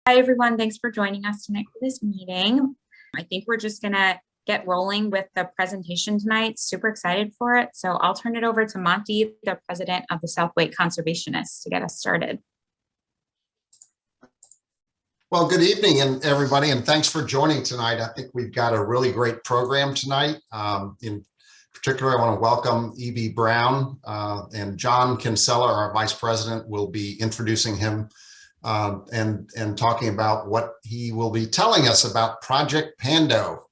Hi, everyone. Thanks for joining us tonight for this meeting. I think we're just going to get rolling with the presentation tonight. Super excited for it. So I'll turn it over to Monty, the president of the Southway Conservationists, to get us started. Well, good evening, everybody, and thanks for joining tonight. I think we've got a really great program tonight. In particular, I want to welcome E.B. Brown and John Kinsella, our vice president, will be introducing him and talking about what he will be telling us about Project Pando.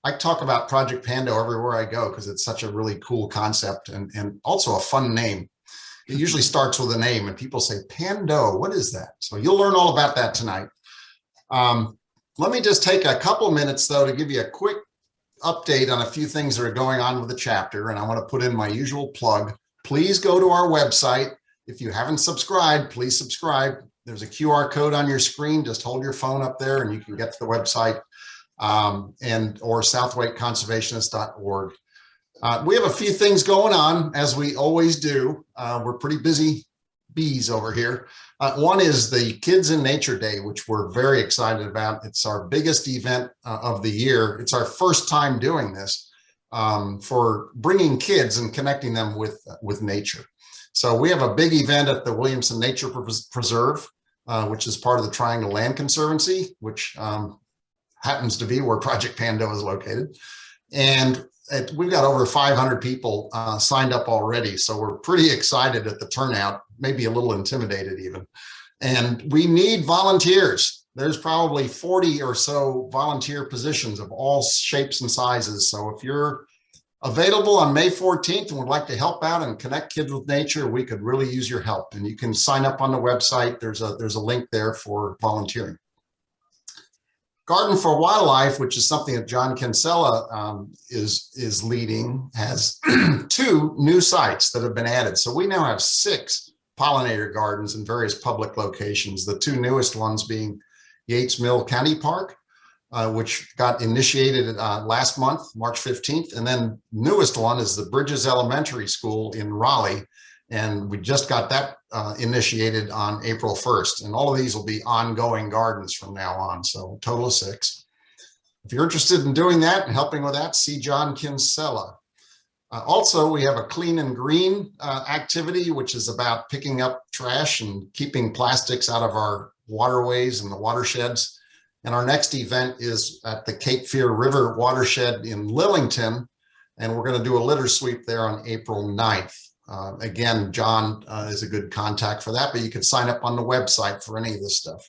I talk about Project Pando everywhere I go because it's such a really cool concept and also a fun name. It usually starts with a name and people say, Pando, what is that? So you'll learn all about that tonight. Let me just take a couple minutes though to give you a quick update on a few things that are going on with the chapter, and I want to put in my usual plug. Please go to our website. If you haven't subscribed, please subscribe. There's a QR code on your screen. Just hold your phone up there and you can get to the website or southwakeconservationist.org. We have a few things going on, as we always do. We're pretty busy bees over here. One is the Kids in Nature Day, which we're very excited about. It's our biggest event of the year. It's our first time doing this for bringing kids and connecting them with nature. So we have a big event at the Williamson Nature Preserve, which is part of the Triangle Land Conservancy, which happens to be where Project Pando is located. And we've got over 500 people signed up already. So we're pretty excited at the turnout, maybe a little intimidated even. And we need volunteers. There's probably 40 or so volunteer positions of all shapes and sizes. So if you're available on May 14th and would like to help out and connect kids with nature, we could really use your help. And you can sign up on the website. There's a link there for volunteering. Garden for Wildlife, which is something that John Kinsella is leading, has 2 new sites that have been added. So we now have 6 pollinator gardens in various public locations. The 2 newest ones being Yates Mill County Park, which got initiated last month, March 15th. And then newest one is the Bridges Elementary School in Raleigh. And we just got that initiated on April 1st. And all of these will be ongoing gardens from now on. So a total of 6. If you're interested in doing that and helping with that, see John Kinsella. Also, we have a Clean and Green activity, which is about picking up trash and keeping plastics out of our waterways and the watersheds. And our next event is at the Cape Fear River watershed in Lillington. And we're going to do a litter sweep there on April 9th. Again, John is a good contact for that, but you can sign up on the website for any of this stuff.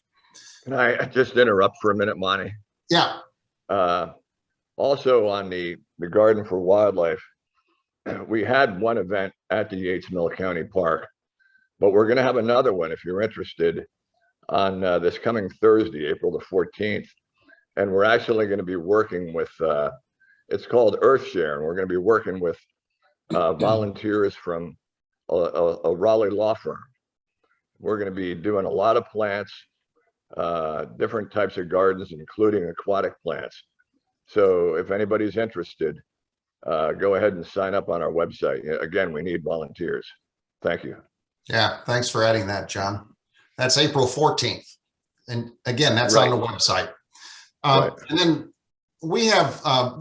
Can I just interrupt for a minute, Monty? Yeah. Also on the Garden for Wildlife, we had one event at the Yates Mill County Park, but we're going to have another one if you're interested on this coming Thursday, April the 14th. And we're actually going to be working with, it's called Earthshare, and we're going to be working with volunteers from a Raleigh law firm. We're going to be doing a lot of plants, different types of gardens, including aquatic plants. So if anybody's interested, go ahead and sign up on our website. Again, we need volunteers. Thank you. Yeah, thanks for adding that, John. That's April 14th. And again, that's Right. on the website. Right. And then we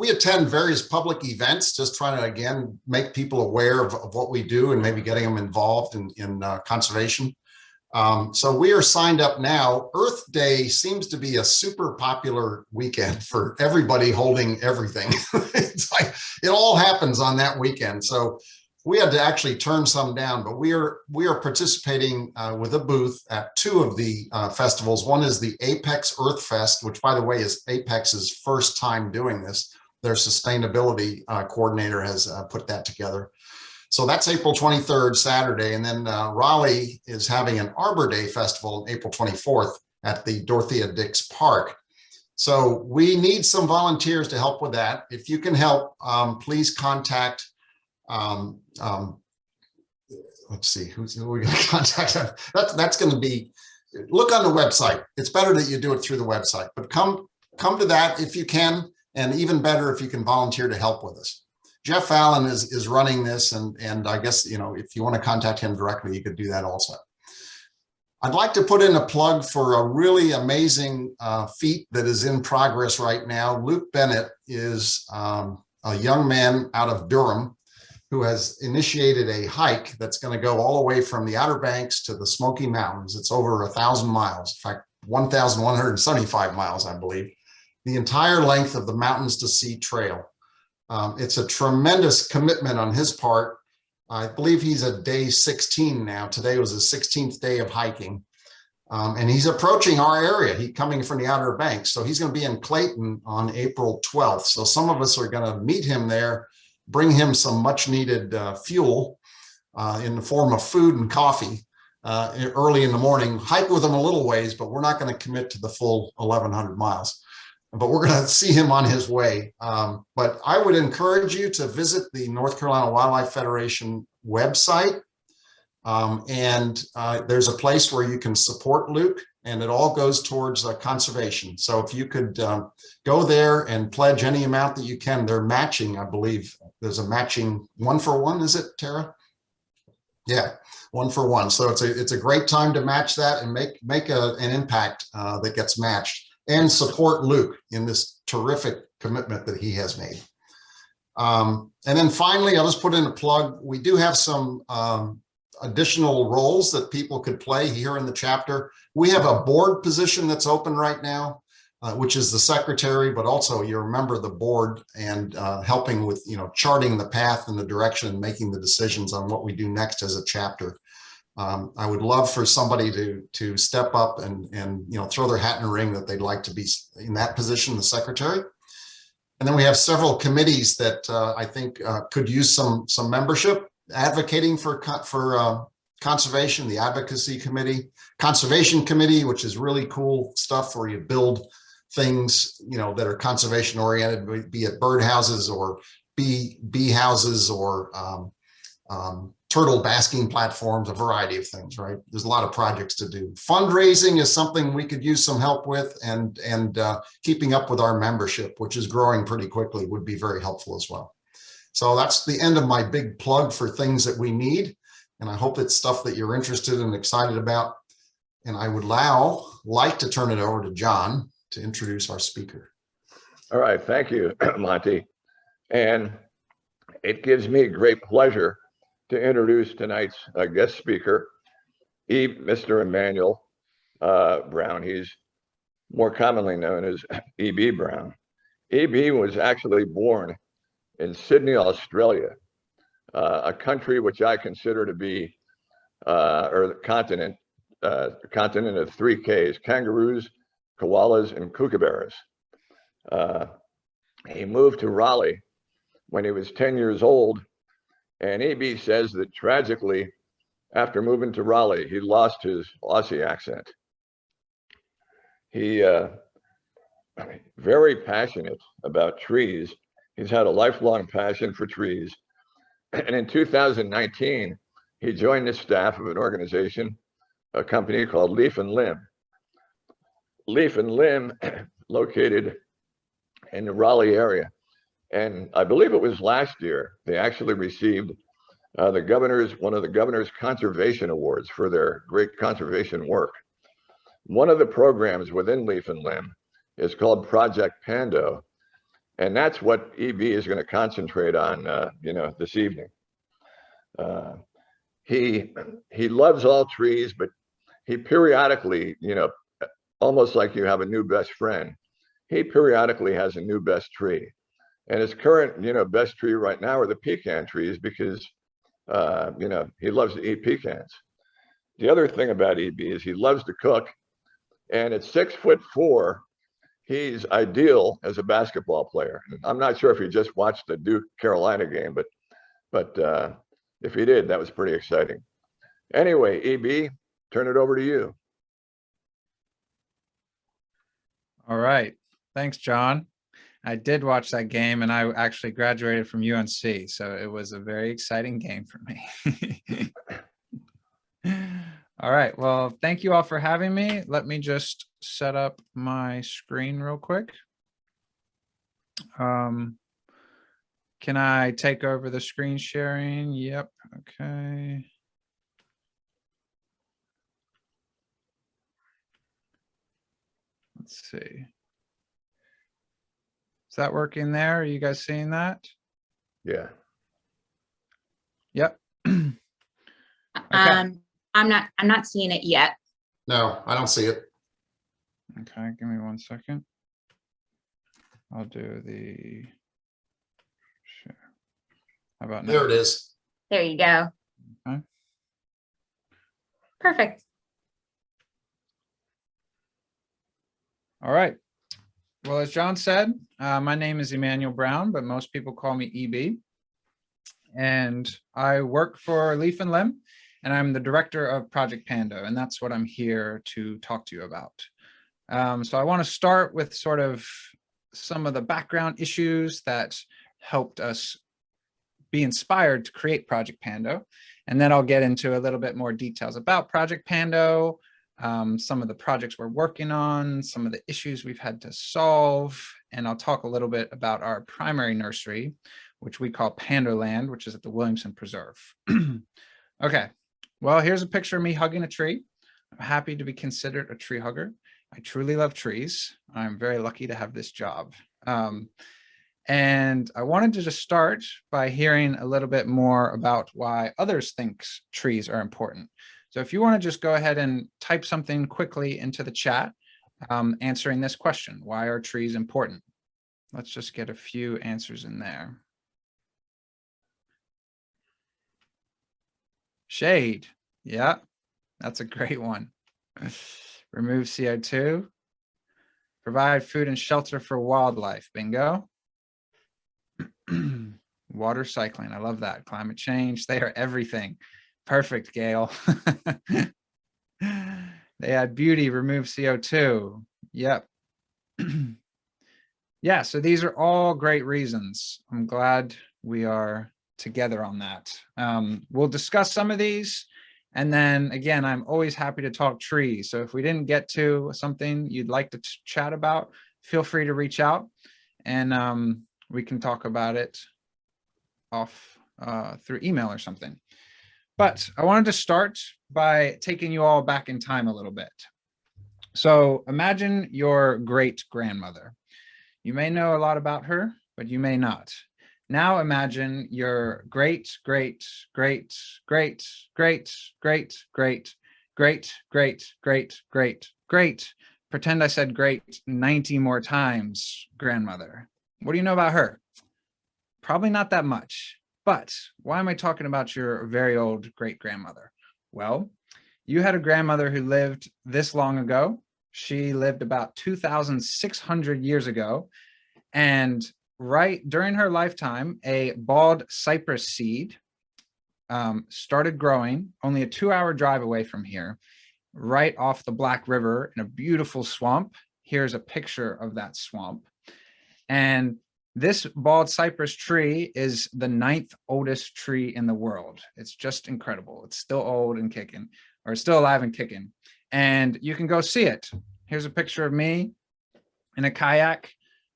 attend various public events, just trying to, again, make people aware of what we do and maybe getting them involved in conservation. So we are signed up now. Earth Day seems to be a super popular weekend for everybody holding everything. It's like it all happens on that weekend. So we had to actually turn some down, but we are participating with a booth at 2 of the festivals. One is the Apex Earth Fest, which, by the way, is Apex's first time doing this. Their sustainability coordinator has put that together. So that's April 23rd, Saturday. And then Raleigh is having an Arbor Day Festival on April 24th at the Dorothea Dix Park. So we need some volunteers to help with that. If you can help, please contact let's see, who are we going to contact? That's going to be, look on the website. It's better that you do it through the website, but come to that if you can, and even better if you can volunteer to help with us. Jeff Allen is running this, and I guess, you know, if you want to contact him directly, you could do that also. I'd like to put in a plug for a really amazing feat that is in progress right now. Luke Bennett is a young man out of Durham who has initiated a hike that's going to go all the way from the Outer Banks to the Smoky Mountains. It's over 1,000 miles, in fact, 1,175 miles, I believe, the entire length of the Mountains to Sea Trail. It's a tremendous commitment on his part. I believe he's at day 16 now. Today was his 16th day of hiking. And he's approaching our area. He's coming from the Outer Banks. So he's going to be in Clayton on April 12th. So some of us are going to meet him there, bring him some much needed fuel in the form of food and coffee early in the morning, hike with him a little ways, but we're not going to commit to the full 1,100 miles. But we're going to see him on his way. But I would encourage you to visit the North Carolina Wildlife Federation website. There's a place where you can support Luke, and it all goes towards conservation. So if you could go there and pledge any amount that you can, they're matching, I believe. There's a matching 1-for-1, is it, Tara? Yeah, 1-for-1. So it's a great time to match that and make an impact that gets matched, and support Luke in this terrific commitment that he has made. And then finally, I'll just put in a plug. We do have some additional roles that people could play here in the chapter. We have a board position that's open right now, which is the secretary, but also you're a member of the board and helping with, charting the path and the direction and making the decisions on what we do next as a chapter. I would love for somebody to step up and throw their hat in the ring that they'd like to be in that position, the secretary. And then we have several committees that I think could use some membership. Advocating for conservation, the Advocacy Committee, Conservation Committee, which is really cool stuff where you build things, that are conservation oriented, be it birdhouses or bee houses or turtle basking platforms, a variety of things, right? There's a lot of projects to do. Fundraising is something we could use some help with, and keeping up with our membership, which is growing pretty quickly, would be very helpful as well. So that's the end of my big plug for things that we need. And I hope it's stuff that you're interested and excited about. And I would like to turn it over to John to introduce our speaker. All right, thank you, Monty. And it gives me great pleasure to introduce tonight's guest speaker, Mr. Emmanuel Brown. He's more commonly known as E.B. Brown. E.B. was actually born in Sydney, Australia, a country which I consider to be, or the continent of 3 Ks: kangaroos, koalas, and kookaburras. He moved to Raleigh when he was 10 years old, and E.B. says that tragically, after moving to Raleigh, he lost his Aussie accent. He very passionate about trees. He's had a lifelong passion for trees. And in 2019, he joined the staff of an organization, a company called Leaf and Limb. Leaf and Limb, located in the Raleigh area. And I believe it was last year, they actually received one of the governor's conservation awards for their great conservation work. One of the programs within Leaf and Limb is called Project Pando. And that's what E.B. is going to concentrate on, this evening. He loves all trees, but he periodically, almost like you have a new best friend, he periodically has a new best tree. And his current, best tree right now are the pecan trees because, he loves to eat pecans. The other thing about E.B. is he loves to cook, and at 6'4", he's ideal as a basketball player. I'm not sure if he just watched the Duke Carolina game, but if he did, that was pretty exciting. Anyway, E.B., turn it over to you. All right. Thanks, John. I did watch that game, and I actually graduated from UNC, so it was a very exciting game for me. All right. Well, thank you all for having me. Let me just set up my screen real quick. Can I take over the screen sharing? Yep. Okay. Let's see. Is that working there? Are you guys seeing that? Yeah. Yep. Okay. I'm not seeing it yet. No, I don't see it. Okay, give me 1 second. I'll do the share. How about now? There it is. There you go. Okay. Perfect. All right. Well, as John said, my name is Emmanuel Brown, but most people call me EB. And I work for Leaf and Limb, and I'm the director of Project Pando, and that's what I'm here to talk to you about. So I want to start with sort of some of the background issues that helped us be inspired to create Project Pando. And then I'll get into a little bit more details about Project Pando, some of the projects we're working on, some of the issues we've had to solve, and I'll talk a little bit about our primary nursery, which we call Pandoland, which is at the Williamson Preserve. Okay, well, here's a picture of me hugging a tree. I'm happy to be considered a tree hugger. I truly love trees. I'm very lucky to have this job. And I wanted to just start by hearing a little bit more about why others think trees are important. So if you want to just go ahead and type something quickly into the chat, answering this question, why are trees important? Let's just get a few answers in there. Shade, yeah, that's a great one. Remove CO2, provide food and shelter for wildlife, bingo. Water cycling, I love that. Climate change, they are everything. Perfect, Gail. They add beauty, remove CO2. Yep. Yeah, so these are all great reasons. I'm glad we are together on that. We'll discuss some of these. And then again, I'm always happy to talk trees. So if we didn't get to something you'd like to chat about, feel free to reach out and we can talk about it off through email or something. But I wanted to start by taking you all back in time a little bit. So imagine your great grandmother. You may know a lot about her, but you may not. Now imagine your great, great, great, great, great, great, great, great, great, great, great, great. Pretend I said great 90 more times, grandmother. What do you know about her? Probably not that much. But why am I talking about your very old great grandmother? Well, you had a grandmother who lived this long ago. She lived about 2,600 years ago. And right during her lifetime, a bald cypress seed started growing only a 2-hour drive away from here, right off the Black River in a beautiful swamp. Here's a picture of that swamp. And this bald cypress tree is the 9th oldest tree in the world. It's just incredible. It's still old and kicking, or it's still alive and kicking. And you can go see it. Here's a picture of me in a kayak,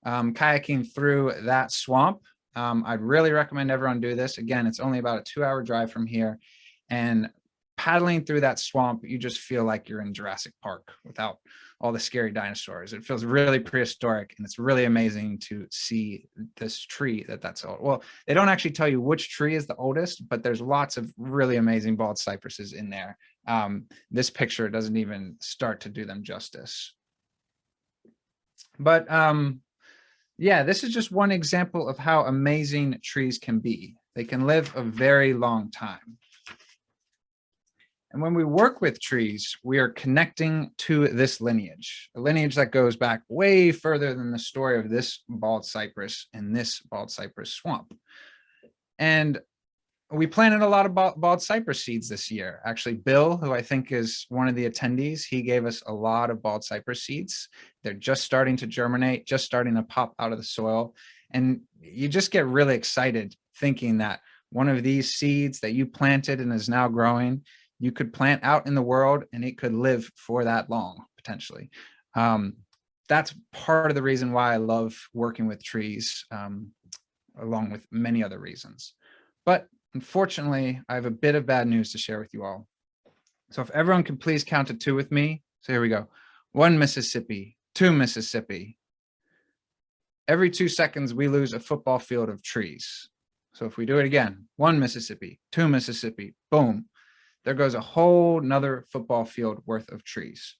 kayaking through that swamp. I'd really recommend everyone do this. Again, it's only about a 2-hour drive from here. And paddling through that swamp, you just feel like you're in Jurassic Park without all the scary dinosaurs. It feels really prehistoric, and it's really amazing to see this tree that's old. Well, they don't actually tell you which tree is the oldest, but there's lots of really amazing bald cypresses in there. This picture doesn't even start to do them justice. But yeah, this is just one example of how amazing trees can be. They can live a very long time. And when we work with trees, we are connecting to this lineage, a lineage that goes back way further than the story of this bald cypress and this bald cypress swamp. And we planted a lot of bald cypress seeds this year. Actually, Bill, who I think is one of the attendees, he gave us a lot of bald cypress seeds. They're just starting to germinate, just starting to pop out of the soil. And you just get really excited thinking that one of these seeds that you planted and is now growing, you could plant out in the world and it could live for that long, potentially. That's part of the reason why I love working with trees, along with many other reasons. But unfortunately, I have a bit of bad news to share with you all. So if everyone can please count to 2 with me. So here we go. 1 Mississippi, 2 Mississippi. Every 2 seconds, we lose a football field of trees. So if we do it again, 1 Mississippi, 2 Mississippi, boom, there goes a whole nother football field worth of trees.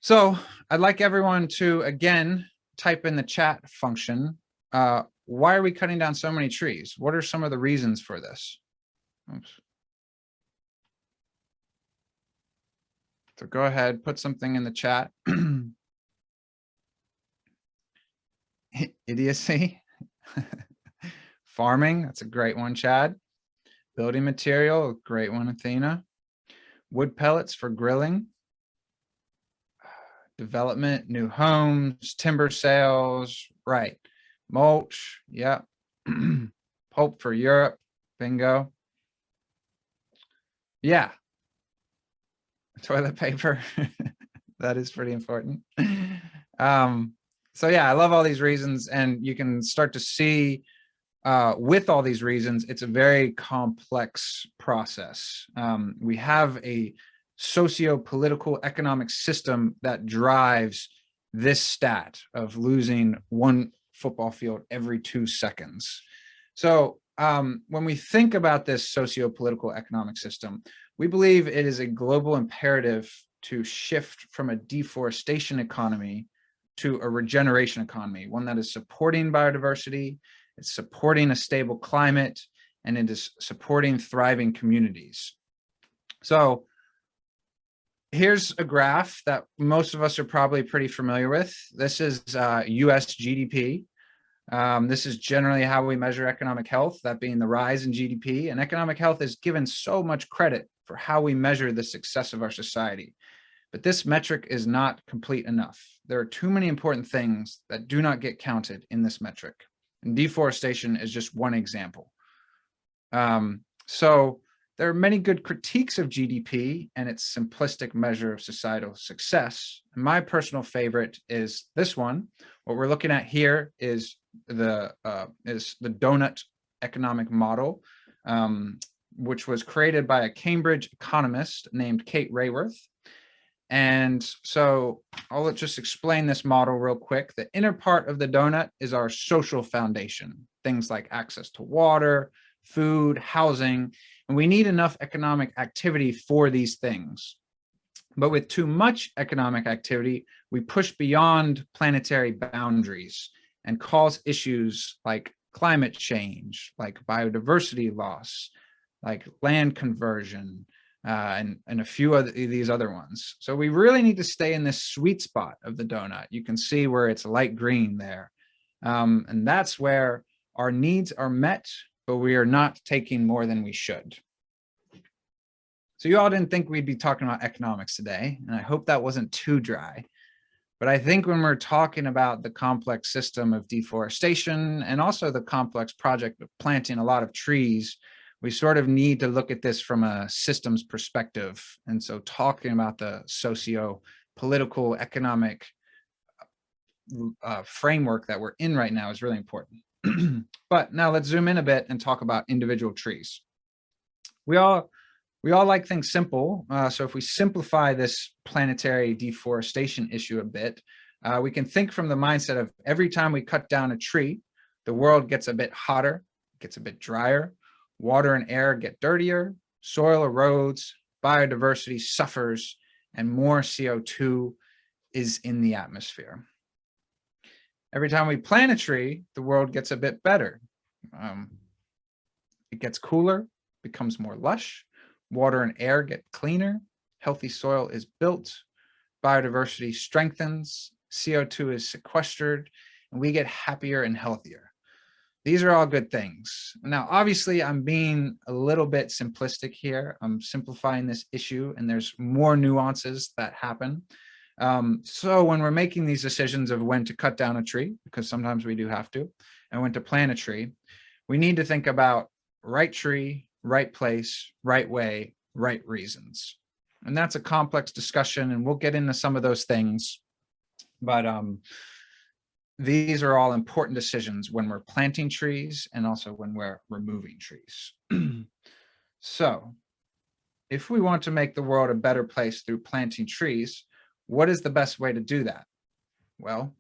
So I'd like everyone to, again, type in the chat function. Why are we cutting down so many trees? What are some of the reasons for this? Oops. So go ahead, put something in the chat. Idiocy. Farming, that's a great one, Chad. Building material, great one, Athena. Wood pellets for grilling. Development, new homes, timber sales, right. Mulch, yeah. Pulp for Europe, bingo. Yeah. Toilet paper, that is pretty important. So yeah, I love all these reasons, and you can start to see with all these reasons, it's a very complex process. We have a socio-political economic system that drives this stat of losing 1 football field every 2 seconds. So when we think about this socio-political economic system, we believe it is a global imperative to shift from a deforestation economy to a regeneration economy, one that is supporting biodiversity, it's supporting a stable climate, and it is supporting thriving communities. So here's a graph that most of us are probably pretty familiar with. This is US GDP. This is generally how we measure economic health, that being the rise in GDP. And economic health is given so much credit for how we measure the success of our society. But this metric is not complete enough. There are too many important things that do not get counted in this metric. And deforestation is just one example. So there are many good critiques of GDP and its simplistic measure of societal success. And my personal favorite is this one. What we're looking at here is the donut economic model, which was created by a Cambridge economist named Kate Raworth. And so I'll just explain this model real quick. The inner part of the donut is our social foundation, things like access to water, food, housing, and we need enough economic activity for these things. But with too much economic activity, we push beyond planetary boundaries and cause issues like climate change, like biodiversity loss, like land conversion, and a few of these other ones. So we really need to stay in this sweet spot of the donut. You can see where it's light green there. And that's where our needs are met, but we are not taking more than we should. So you all didn't think we'd be talking about economics today, and I hope that wasn't too dry. But I think when we're talking about the complex system of deforestation and also the complex project of planting a lot of trees, we sort of need to look at this from a systems perspective. And so talking about the socio-political economic framework that we're in right now is really important. But now let's zoom in a bit and talk about individual trees. We all like things simple. So if we simplify this planetary deforestation issue a bit, we can think from the mindset of every time we cut down a tree, the world gets a bit hotter, gets a bit drier, water and air get dirtier, soil erodes, biodiversity suffers, and more CO2 is in the atmosphere. Every time we plant a tree, the world gets a bit better. It gets cooler, becomes more lush, water and air get cleaner, healthy soil is built, biodiversity strengthens, CO2 is sequestered, and we get happier and healthier. These are all good things. Now, obviously, I'm being a little bit simplistic here. I'm simplifying this issue, and there's more nuances that happen. So when we're making these decisions of when to cut down a tree, because sometimes we do have to, and when to plant a tree, we need to think about right tree, right place, right way, right reasons. And that's a complex discussion, and we'll get into some of those things. But these are all important decisions when we're planting trees and also when we're removing trees. So if we want to make the world a better place through planting trees, what is the best way to do that? Well,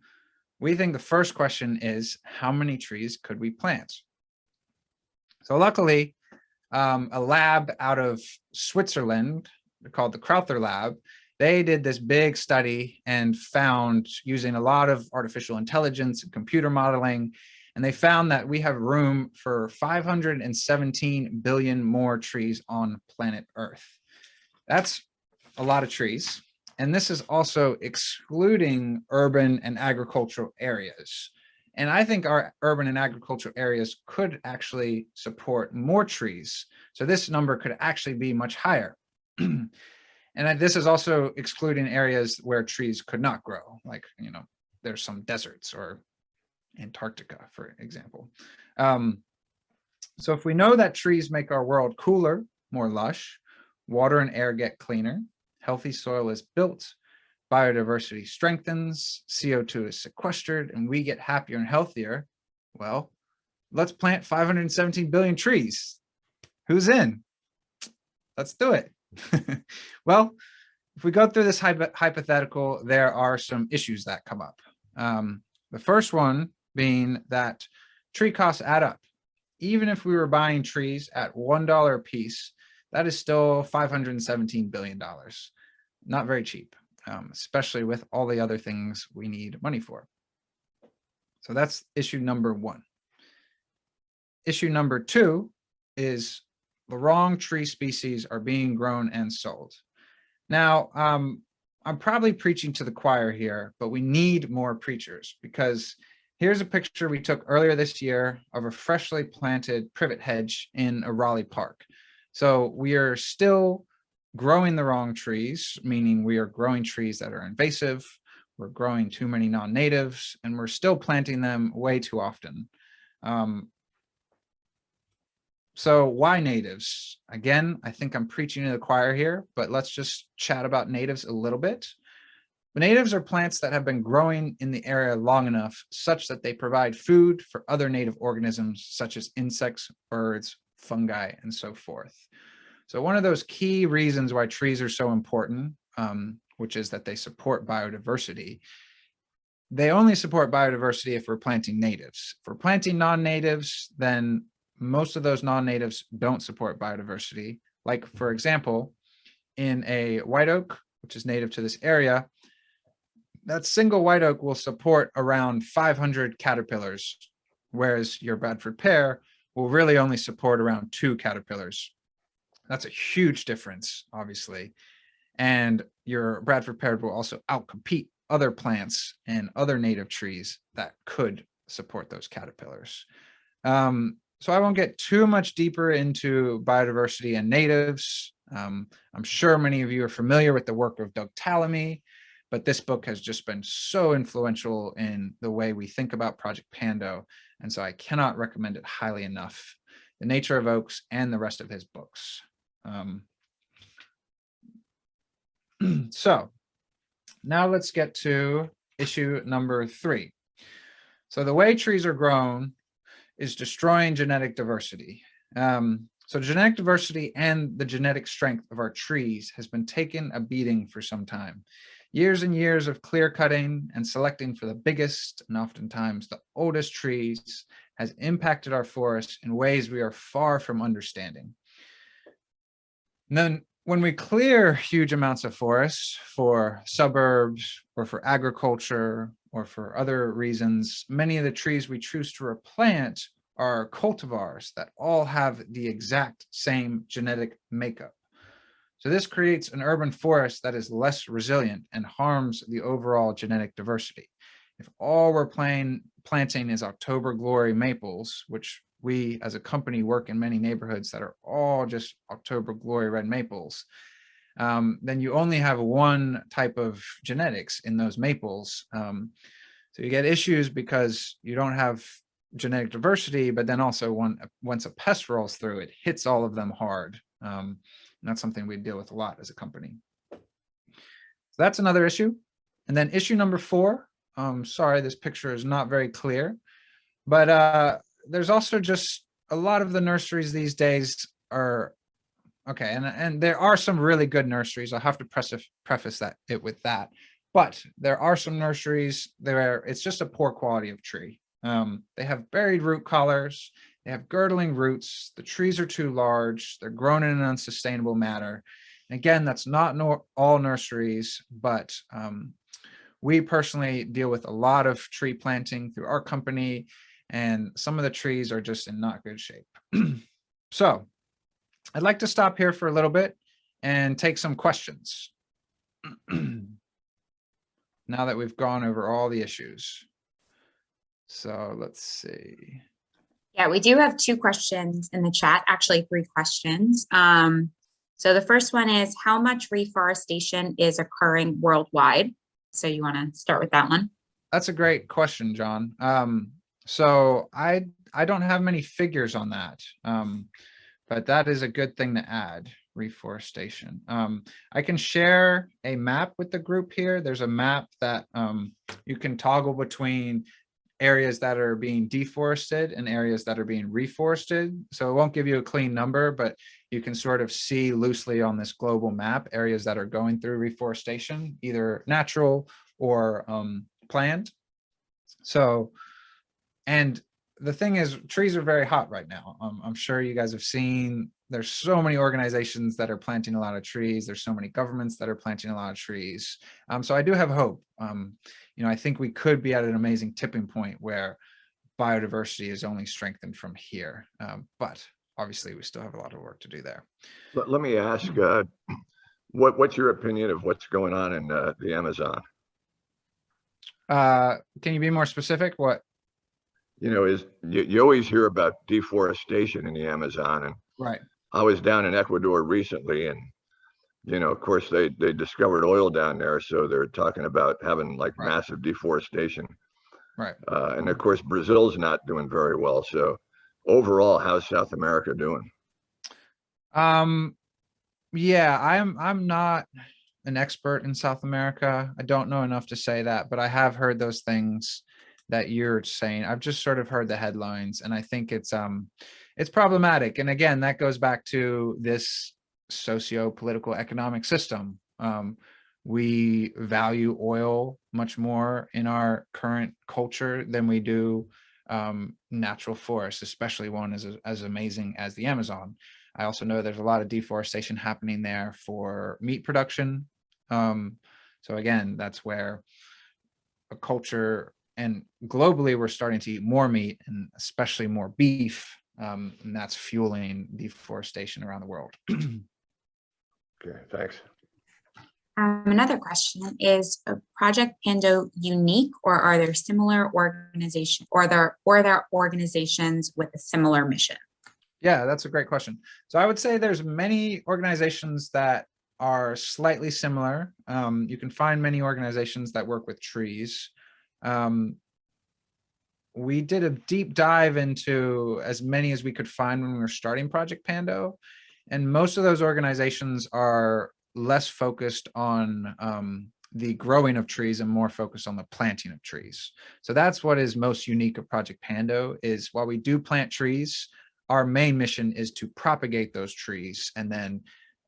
we think the first question is, how many trees could we plant? So luckily, a lab out of Switzerland called the Crowther Lab, they did this big study and found, using a lot of artificial intelligence and computer modeling, and they found that we have room for 517 billion more trees on planet Earth. That's a lot of trees. And this is also excluding urban and agricultural areas. And I think our urban and agricultural areas could actually support more trees. So this number could actually be much higher. And this is also excluding areas where trees could not grow, like, you know, there's some deserts or Antarctica, for example. So if we know that trees make our world cooler, more lush, water and air get cleaner, healthy soil is built, biodiversity strengthens, CO2 is sequestered, and we get happier and healthier, well, let's plant 517 billion trees. Who's in? Let's do it. Well, if we go through this hypothetical, there are some issues that come up. The first one being that tree costs add up. Even if we were buying trees at $1 a piece, that is still $517 billion. Not very cheap, especially with all the other things we need money for. So that's issue number one. Issue number two is the wrong tree species are being grown and sold. Now, I'm probably preaching to the choir here, but we need more preachers, because here's a picture we took earlier this year of a freshly planted privet hedge in a Raleigh park. So we are still growing the wrong trees, meaning we are growing trees that are invasive, we're growing too many non-natives, and we're still planting them way too often. So why natives? Again, I think I'm preaching to the choir here, but let's just chat about natives a little bit. Natives are plants that have been growing in the area long enough such that they provide food for other native organisms, such as insects, birds, fungi, and so forth. So one of those key reasons why trees are so important, which is that they support biodiversity. They only support biodiversity if we're planting natives. If we're planting non-natives, then most of those non-natives don't support biodiversity. Like, for example, in a white oak, which is native to this area, that single white oak will support around 500 caterpillars, whereas your Bradford pear will really only support around 2 caterpillars. That's a huge difference, obviously. And your Bradford pear will also outcompete other plants and other native trees that could support those caterpillars. So I won't get too much deeper into biodiversity and natives. I'm sure many of you are familiar with the work of Doug Tallamy, but this book has just been so influential in the way we think about Project Pando, and so I cannot recommend it highly enough. The Nature of Oaks and the rest of his books. So now let's get to issue number 3. So the way trees are grown is destroying genetic diversity. So genetic diversity and the genetic strength of our trees has been taking a beating for some time. Years and years of clear cutting and selecting for the biggest and oftentimes the oldest trees has impacted our forests in ways we are far from understanding. And then when we clear huge amounts of forests for suburbs or for agriculture or for other reasons, many of the trees we choose to replant are cultivars that all have the exact same genetic makeup. So this creates an urban forest that is less resilient and harms the overall genetic diversity. If all we're planting is October Glory maples, which we as a company work in many neighborhoods that are all just October Glory red maples, then you only have one type of genetics in those maples. So you get issues because you don't have genetic diversity, but then also once a pest rolls through, it hits all of them hard. And that's something we deal with a lot as a company. So that's another issue. And then issue number 4, sorry, this picture is not very clear, but there's also just a lot of the nurseries these days are, okay, and there are some really good nurseries. I'll have to preface that with that. But there are some nurseries there, it's just a poor quality of tree. They have buried root collars, they have girdling roots, the trees are too large, they're grown in an unsustainable manner. And again, that's not all nurseries, but we personally deal with a lot of tree planting through our company, and some of the trees are just in not good shape. So I'd like to stop here for a little bit and take some questions. Now that we've gone over all the issues. So let's see. Yeah, we do have 2 questions in the chat, actually 3 questions. So the first one is, how much reforestation is occurring worldwide? So you want to start with that one? That's a great question, John. So I don't have many figures on that, but that is a good thing to add, reforestation. I can share a map with the group here. There's a map that you can toggle between areas that are being deforested and areas that are being reforested. So it won't give you a clean number, but you can sort of see loosely on this global map areas that are going through reforestation, either natural or planned. So, and the thing is, trees are very hot right now. I'm sure you guys have seen, there's so many organizations that are planting a lot of trees. There's so many governments that are planting a lot of trees. So I do have hope. You know, I think we could be at an amazing tipping point where biodiversity is only strengthened from here. But obviously we still have a lot of work to do there. Let me ask, what's your opinion of what's going on in the Amazon? Can you be more specific? What? You know, you always hear about deforestation in the Amazon, and Right. I was down in Ecuador recently, and you know, of course, they discovered oil down there, so they're talking about having like massive deforestation. Right. And of course, Brazil's not doing very well. So overall, how's South America doing? Yeah, I'm not an expert in South America. I don't know enough to say that, but I have heard those things that you're saying. I've just sort of heard the headlines, and I think it's problematic. And again, that goes back to this socio-political economic system. We value oil much more in our current culture than we do natural forests, especially one as amazing as the Amazon. I also know there's a lot of deforestation happening there for meat production. So again, that's where a culture, and globally we're starting to eat more meat and especially more beef, and that's fueling deforestation around the world. Okay, thanks. Another question is, Project Pando unique, or are there similar organizations, or there organizations with a similar mission? Yeah, that's a great question. So I would say there's many organizations that are slightly similar. You can find many organizations that work with trees. We did a deep dive into as many as we could find when we were starting Project Pando, and most of those organizations are less focused on the growing of trees and more focused on the planting of trees. So that's what is most unique of Project Pando, is while we do plant trees, our main mission is to propagate those trees and then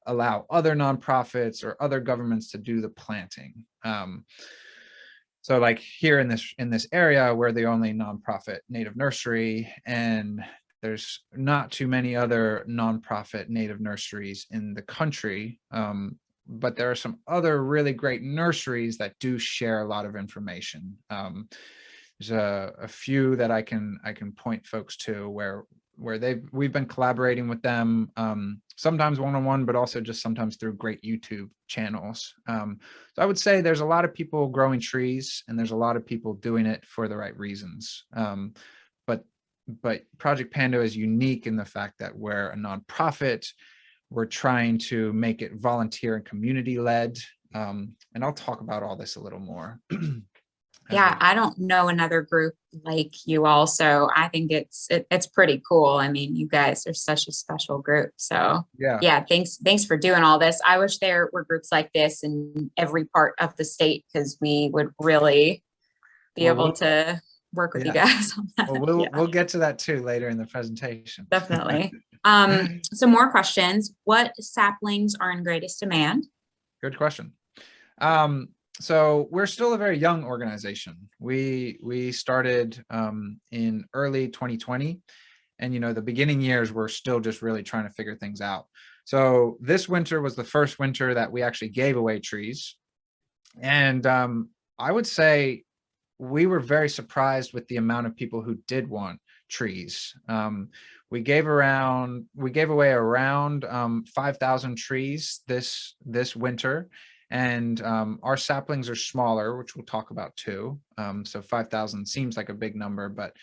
allow other nonprofits or other governments to do the planting. So like here in this area, we're the only nonprofit native nursery, and there's not too many other nonprofit native nurseries in the country. But there are some other really great nurseries that do share a lot of information. There's a few that I can point folks to where we've been collaborating with them, sometimes one-on-one, but also just sometimes through great YouTube channels. So I would say there's a lot of people growing trees, and there's a lot of people doing it for the right reasons. But Project Pando is unique in the fact that we're a nonprofit. We're trying to make it volunteer and community led. And I'll talk about all this a little more. Yeah, I don't know another group like you all, so I think it's pretty cool. I mean, you guys are such a special group. So yeah, thanks for doing all this. I wish there were groups like this in every part of the state, because we would really be able to work with you guys on that. Well, we'll get to that too later in the presentation. Definitely. Some more questions. What saplings are in greatest demand? Good question. So we're still a very young organization. We started in early 2020, and the beginning years we're still just really trying to figure things out. So this winter was the first winter that we actually gave away trees, and I would say we were very surprised with the amount of people who did want trees. We gave away around 5,000 trees this winter. And our saplings are smaller, which we'll talk about too. So 5,000 seems like a big number, but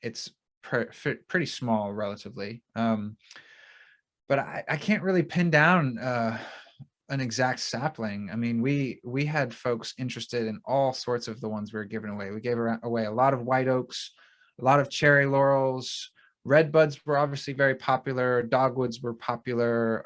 it's pretty small relatively. But I can't really pin down an exact sapling. I mean, we had folks interested in all sorts of the ones we were giving away. We gave away a lot of white oaks, a lot of cherry laurels. Redbuds were obviously very popular. Dogwoods were popular.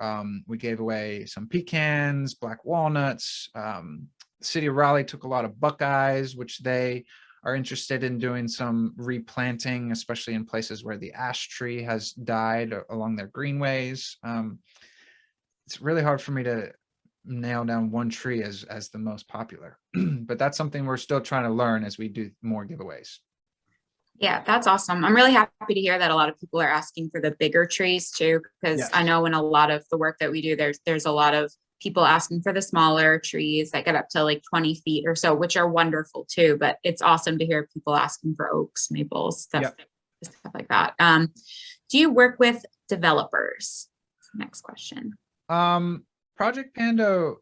We gave away some pecans, black walnuts. The city of Raleigh took a lot of buckeyes, which they are interested in doing some replanting, especially in places where the ash tree has died along their greenways. It's really hard for me to nail down one tree as the most popular, but that's something we're still trying to learn as we do more giveaways. Yeah, that's awesome. I'm really happy to hear that a lot of people are asking for the bigger trees too, because Yes. I know in a lot of the work that we do, there's a lot of people asking for the smaller trees that get up to like 20 feet or so, which are wonderful too. But it's awesome to hear people asking for oaks, maples, stuff like that. Do you work with developers? Next question. Project Pando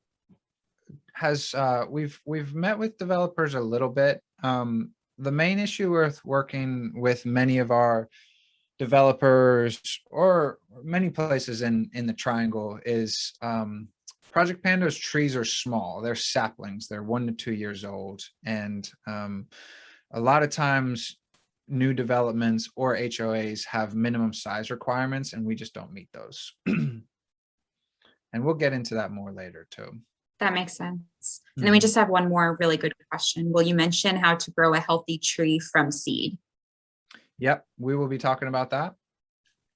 has we've met with developers a little bit. The main issue with working with many of our developers or many places in the triangle is Project Pando's trees are small. They're saplings. They're 1 to 2 years old. And a lot of times new developments or HOAs have minimum size requirements, and we just don't meet those. And we'll get into that more later too. That makes sense. And then we just have one more really good question. Will you mention how to grow a healthy tree from seed? Yep, we will be talking about that.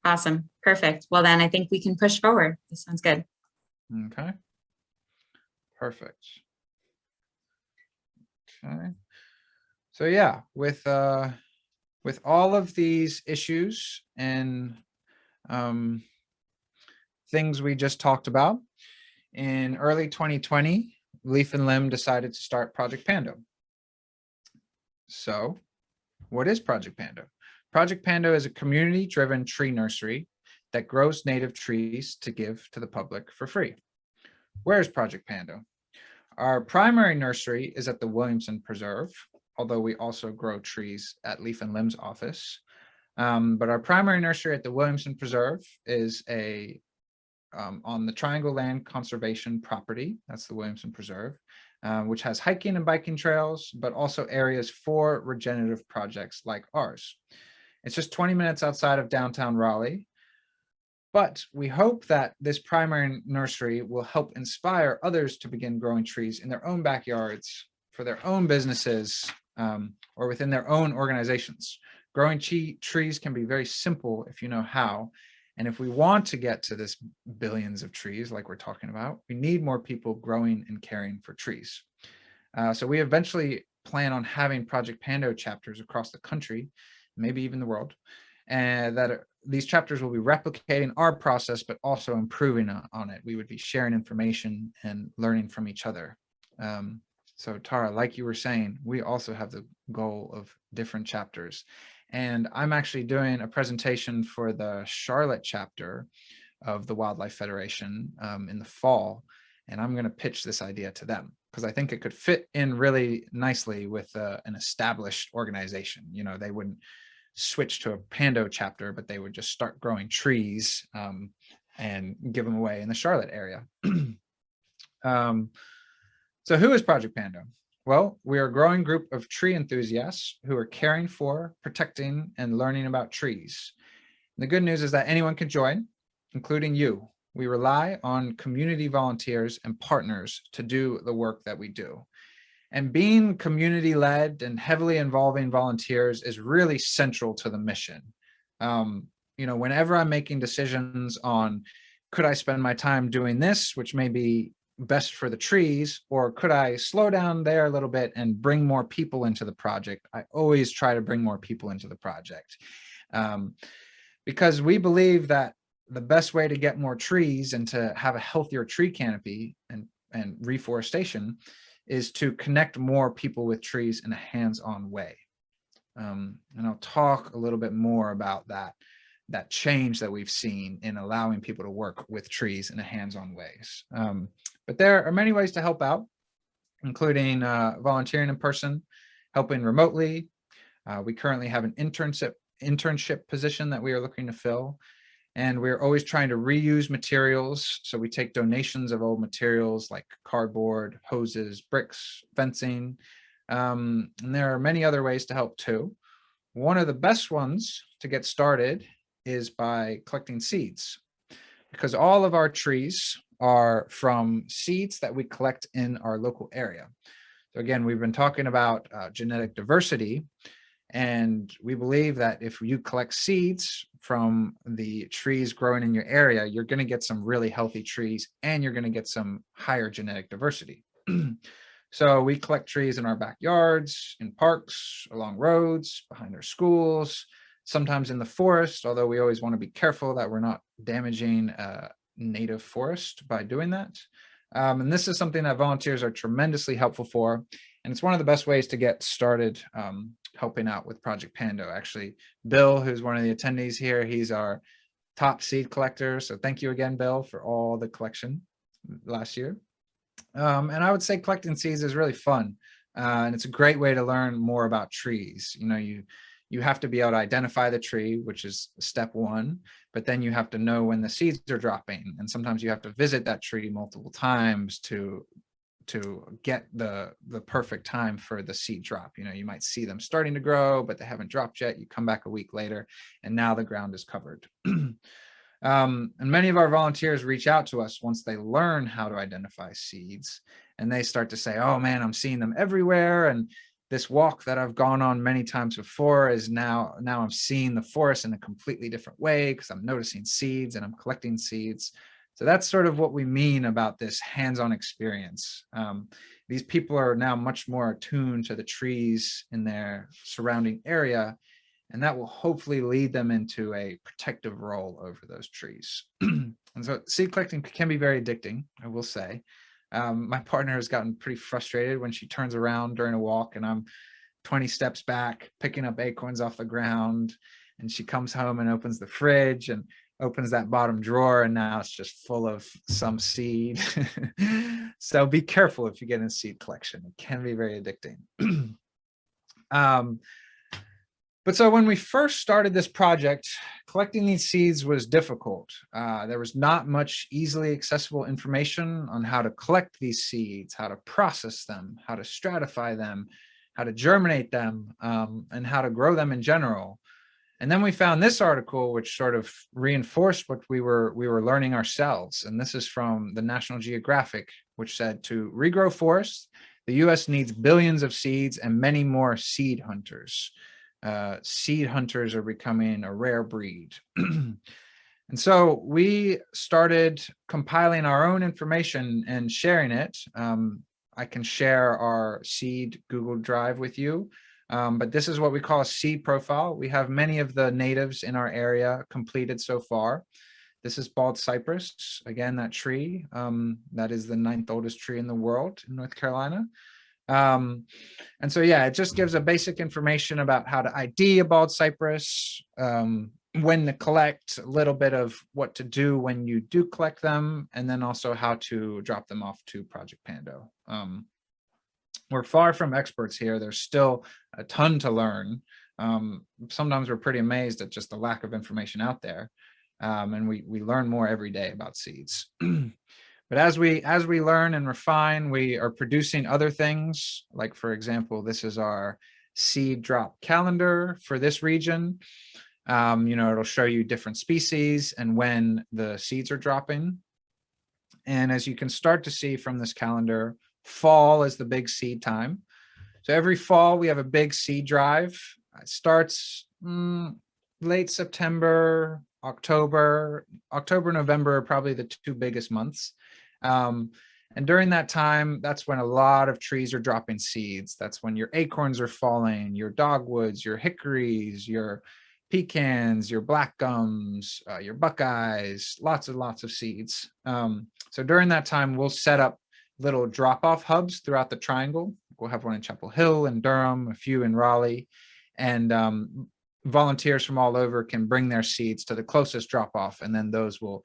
Awesome. Perfect. Well, then I think we can push forward. This sounds good. Okay. Perfect. Okay. So yeah, with all of these issues and things we just talked about, in early 2020, Leaf and Limb decided to start Project Pando. So what is Project Pando? Project Pando is a community-driven tree nursery that grows native trees to give to the public for free. Where is Project Pando? Our primary nursery is at the Williamson Preserve, although we also grow trees at Leaf and Limb's office. But our primary nursery at the Williamson Preserve is on the Triangle Land Conservation property. That's the Williamson Preserve, which has hiking and biking trails, but also areas for regenerative projects like ours. It's just 20 minutes outside of downtown Raleigh, but we hope that this primary nursery will help inspire others to begin growing trees in their own backyards, for their own businesses, or within their own organizations. Growing trees can be very simple if you know how. And if we want to get to this billions of trees like we're talking about, we need more people growing and caring for trees. So we eventually plan on having Project Pando chapters across the country, maybe even the world, and these chapters will be replicating our process, but also improving on it. We would be sharing information and learning from each other. So Tara, like you were saying, we also have the goal of different chapters. And I'm actually doing a presentation for the Charlotte chapter of the Wildlife Federation in the fall. And I'm going to pitch this idea to them because I think it could fit in really nicely with an established organization. They wouldn't switch to a Pando chapter, but they would just start growing trees and give them away in the Charlotte area. So who is Project Pando? Well, we are a growing group of tree enthusiasts who are caring for, protecting, and learning about trees. And the good news is that anyone can join, including you. We rely on community volunteers and partners to do the work that we do. And being community-led and heavily involving volunteers is really central to the mission. Whenever I'm making decisions on, could I spend my time doing this, which may be best for the trees, or could I slow down there a little bit and bring more people into the project? I always try to bring more people into the project, because we believe that the best way to get more trees and to have a healthier tree canopy and reforestation is to connect more people with trees in a hands-on way. And I'll talk a little bit more about that change that we've seen in allowing people to work with trees in a hands-on ways. But there are many ways to help out, including volunteering in person, helping remotely. We currently have an internship position that we are looking to fill. And we're always trying to reuse materials. So we take donations of old materials like cardboard, hoses, bricks, fencing. And there are many other ways to help too. One of the best ones to get started is by collecting seeds, because all of our trees are from seeds that we collect in our local area. So again, we've been talking about genetic diversity, and we believe that if you collect seeds from the trees growing in your area, you're going to get some really healthy trees and you're going to get some higher genetic diversity. So we collect trees in our backyards, in parks, along roads, behind our schools, sometimes in the forest, although we always want to be careful that we're not damaging native forest by doing that. And this is something that volunteers are tremendously helpful for. And it's one of the best ways to get started helping out with Project Pando. Actually, Bill, who's one of the attendees here, he's our top seed collector. So thank you again, Bill, for all the collection last year. And I would say collecting seeds is really fun. And it's a great way to learn more about trees. You know, you have to be able to identify the tree, which is step one, but then you have to know when the seeds are dropping. And sometimes you have to visit that tree multiple times to get the perfect time for the seed drop. You know, you might see them starting to grow, but they haven't dropped yet. You come back a week later and now the ground is covered. And many of our volunteers reach out to us once they learn how to identify seeds, and they start to say, oh man, I'm seeing them everywhere. And this walk that I've gone on many times before is now I'm seeing the forest in a completely different way because I'm noticing seeds and I'm collecting seeds. So that's sort of what we mean about this hands-on experience. These people are now much more attuned to the trees in their surrounding area, and that will hopefully lead them into a protective role over those trees. And so seed collecting can be very addicting, I will say. My partner has gotten pretty frustrated when she turns around during a walk and I'm 20 steps back picking up acorns off the ground, and she comes home and opens the fridge and opens that bottom drawer, and now it's just full of some seed. So be careful if you get in seed collection. It can be very addicting. But so when we first started this project, collecting these seeds was difficult. There was not much easily accessible information on how to collect these seeds, how to process them, how to stratify them, how to germinate them, and how to grow them in general. And then we found this article, which sort of reinforced what we were learning ourselves. And this is from the National Geographic, which said, to regrow forests, the US needs billions of seeds and many more seed hunters. Seed hunters are becoming a rare breed. And so we started compiling our own information and sharing it. I can share our seed Google Drive with you, but this is what we call a seed profile. We have many of the natives in our area completed so far. This is bald cypress, again, that tree, that is the 9th oldest tree in the world in North Carolina. And so, yeah, it just gives a basic information about how to ID a bald cypress, when to collect, a little bit of what to do when you do collect them, and then also how to drop them off to Project Pando. We're far from experts here. There's still a ton to learn. Sometimes we're pretty amazed at just the lack of information out there. And we learn more every day about seeds. But as we learn and refine, we are producing other things. Like, for example, this is our seed drop calendar for this region. You know, it'll show you different species and when the seeds are dropping. And as you can start to see from this calendar, fall is the big seed time. So every fall we have a big seed drive. It starts late September, October, November are probably the two biggest months. And And during that time, that's when a lot of trees are dropping seeds. That's when your acorns are falling, your dogwoods, your hickories, your pecans, your black gums, your buckeyes, lots and lots of seeds. So during that time, we'll set up little drop-off hubs throughout the triangle. We'll have one in Chapel Hill and Durham, a few in Raleigh, and volunteers from all over can bring their seeds to the closest drop-off, and then those will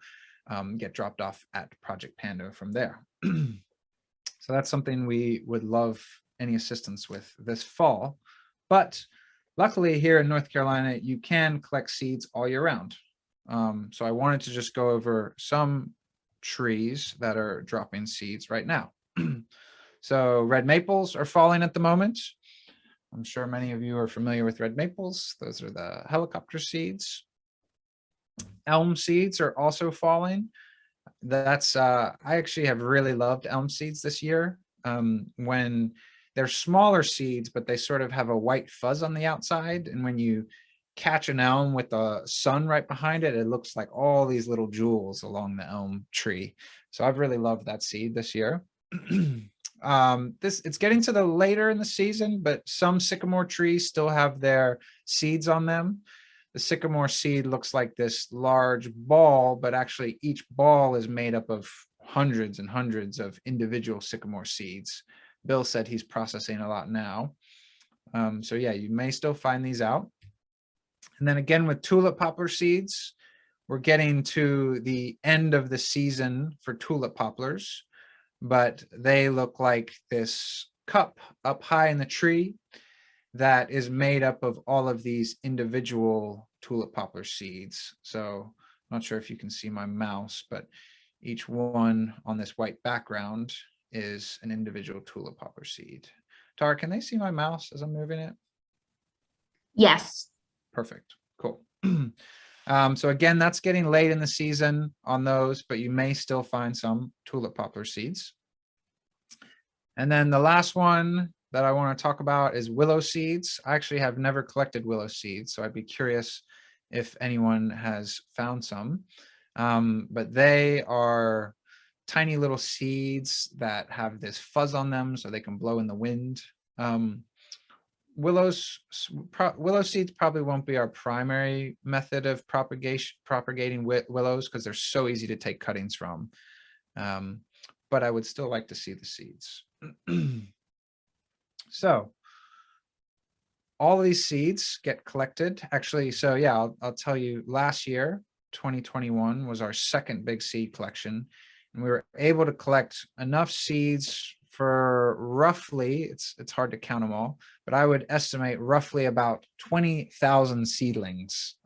get dropped off at Project Pando from there. So that's something we would love any assistance with this fall. But luckily here in North Carolina, you can collect seeds all year round. So I wanted to just go over some trees that are dropping seeds right now. So red maples are falling at the moment. I'm sure many of you are familiar with red maples. Those are the helicopter seeds. Elm seeds are also falling. That's I actually have really loved elm seeds this year. When they're smaller seeds, but they sort of have a white fuzz on the outside, and when you catch an elm with the sun right behind it, it looks like all these little jewels along the elm tree. So I've really loved that seed this year. It's getting to the later in the season, but some sycamore trees still have their seeds on them. The sycamore seed looks like this large ball, but actually each ball is made up of hundreds and hundreds of individual sycamore seeds. Bill said he's processing a lot now. So yeah, you may still find these out. And then again with tulip poplar seeds, we're getting to the end of the season for tulip poplars, but they look like this cup up high in the tree that is made up of all of these individual tulip poplar seeds. So I'm not sure if you can see my mouse, but each one on this white background is an individual tulip poplar seed. Tara, can they see my mouse as I'm moving it? Yes. Perfect. Cool. So again, that's getting late in the season on those, but you may still find some tulip poplar seeds. And then the last one that I want to talk about is willow seeds. I actually have never collected willow seeds, so I'd be curious if anyone has found some. But they are tiny little seeds that have this fuzz on them so they can blow in the wind. Willow seeds probably won't be our primary method of propagating willows because they're so easy to take cuttings from. But I would still like to see the seeds. So all of these seeds get collected. Actually, so yeah, I'll tell you, last year, 2021 was our second big seed collection. And we were able to collect enough seeds for roughly, it's hard to count them all, but I would estimate roughly about 20,000 seedlings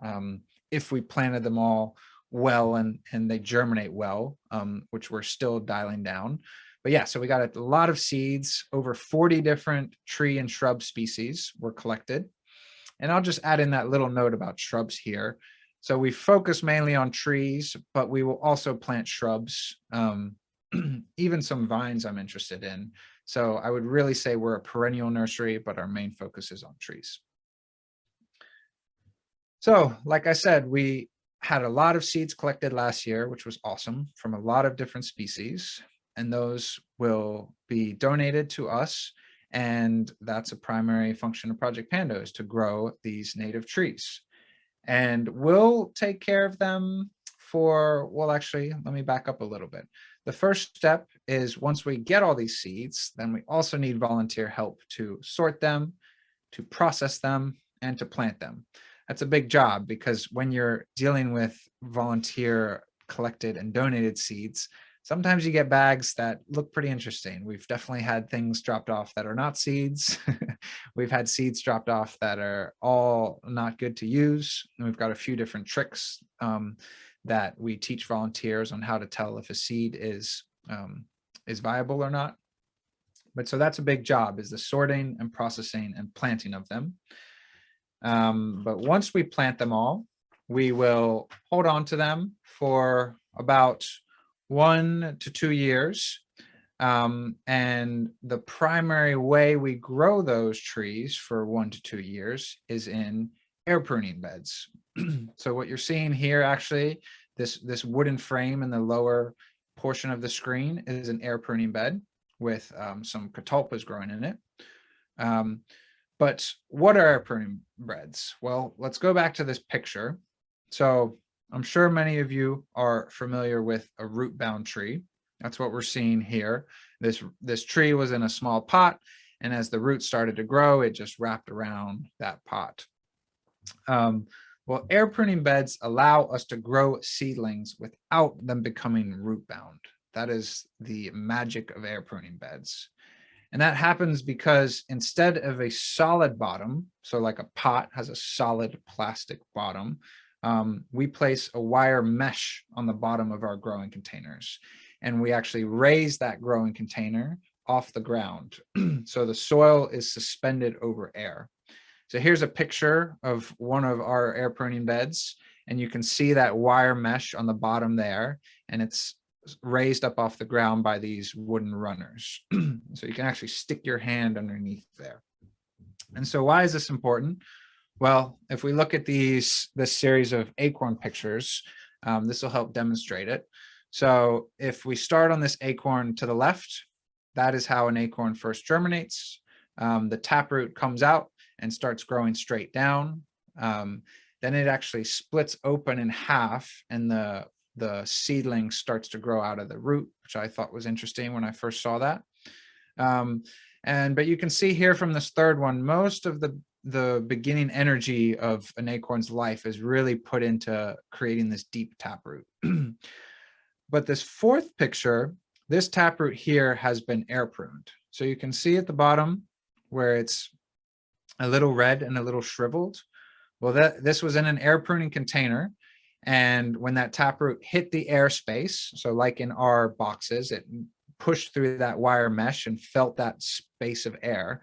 if we planted them all well and they germinate well, which we're still dialing down. But yeah, so we got a lot of seeds. Over 40 different tree and shrub species were collected. And I'll just add in that little note about shrubs here. So we focus mainly on trees, but we will also plant shrubs, even some vines I'm interested in. So I would really say we're a perennial nursery, but our main focus is on trees. So like I said, we had a lot of seeds collected last year, which was awesome, from a lot of different species. And those will be donated to us. And that's a primary function of Project Pando, is to grow these native trees. And we'll take care of them for, well, actually, let me back up a little bit. The first step is, once we get all these seeds, then we also need volunteer help to sort them, to process them, and to plant them. That's a big job, because when you're dealing with volunteer collected and donated seeds, sometimes you get bags that look pretty interesting. We've definitely had things dropped off that are not seeds. We've had seeds dropped off that are all not good to use. And we've got a few different tricks that we teach volunteers on how to tell if a seed is viable or not. But so that's a big job, is the sorting and processing and planting of them. But once we plant them all, we will hold on to them for about 1 to 2 years. And the primary way we grow those trees for 1 to 2 years is in air pruning beds. So what you're seeing here, actually, this wooden frame in the lower portion of the screen is an air pruning bed with some catalpas growing in it. But what are air pruning beds? Well, let's go back to this picture. So I'm sure many of you are familiar with a root-bound tree. That's what we're seeing here. This tree was in a small pot, and as the roots started to grow, it just wrapped around that pot. Well, air pruning beds allow us to grow seedlings without them becoming root-bound. That is the magic of air pruning beds. And that happens because instead of a solid bottom, so like a pot has a solid plastic bottom, we place a wire mesh on the bottom of our growing containers. And we actually raise that growing container off the ground. So the soil is suspended over air. So here's a picture of one of our air pruning beds, and you can see that wire mesh on the bottom there, and it's raised up off the ground by these wooden runners. So you can actually stick your hand underneath there. And so why is this important? Well, if we look at this series of acorn pictures, this will help demonstrate it. So if we start on this acorn to the left, that is how an acorn first germinates. The taproot comes out and starts growing straight down. Then it actually splits open in half, and the seedling starts to grow out of the root, which I thought was interesting when I first saw that. But you can see here from this third one, most of the beginning energy of an acorn's life is really put into creating this deep taproot. But this fourth picture, this taproot here has been air pruned. So you can see at the bottom where it's a little red and a little shriveled. Well, this was in an air pruning container. And when that taproot hit the airspace, so like in our boxes, it pushed through that wire mesh and felt that space of air.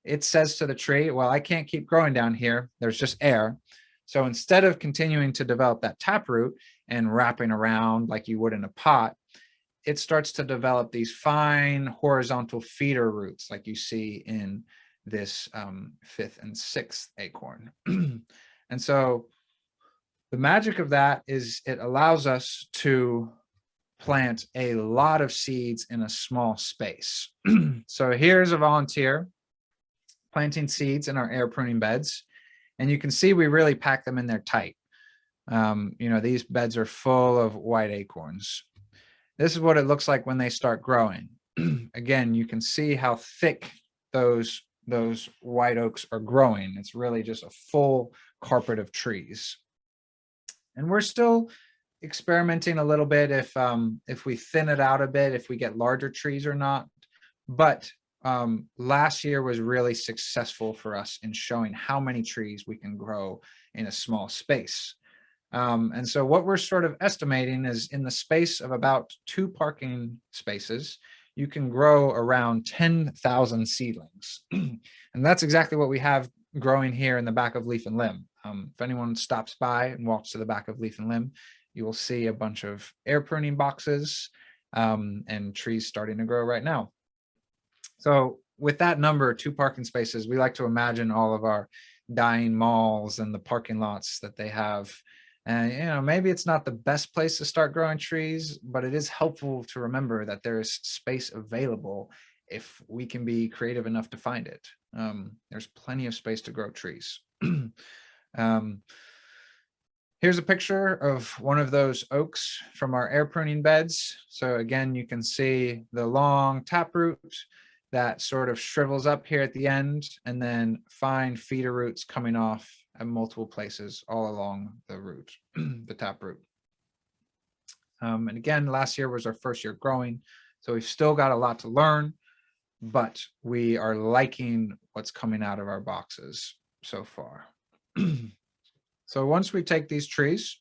It says to the tree, well, I can't keep growing down here. There's just air. So instead of continuing to develop that taproot and wrapping around like you would in a pot, it starts to develop these fine horizontal feeder roots like you see in this fifth and sixth acorn. And so the magic of that is it allows us to plant a lot of seeds in a small space. So here's a volunteer planting seeds in our air pruning beds. And you can see we really pack them in there tight. These beds are full of white acorns. This is what it looks like when they start growing. Again, you can see how thick those white oaks are growing. It's really just a full carpet of trees. And we're still experimenting a little bit if we thin it out a bit, if we get larger trees or not. But last year was really successful for us in showing how many trees we can grow in a small space. And so what we're sort of estimating is in the space of about 2 parking spaces, you can grow around 10,000 seedlings. And that's exactly what we have growing here in the back of Leaf and Limb. If anyone stops by and walks to the back of Leaf and Limb, you will see a bunch of air pruning boxes and trees starting to grow right now. So with that number, 2 parking spaces, we like to imagine all of our dying malls and the parking lots that they have. And, maybe it's not the best place to start growing trees, but it is helpful to remember that there is space available if we can be creative enough to find it. There's plenty of space to grow trees. Here's a picture of one of those oaks from our air pruning beds. So again, you can see the long taproot that sort of shrivels up here at the end, and then fine feeder roots coming off at multiple places all along the root, the taproot. And again, last year was our first year growing, so we've still got a lot to learn, but we are liking what's coming out of our boxes so far. So once we take these trees,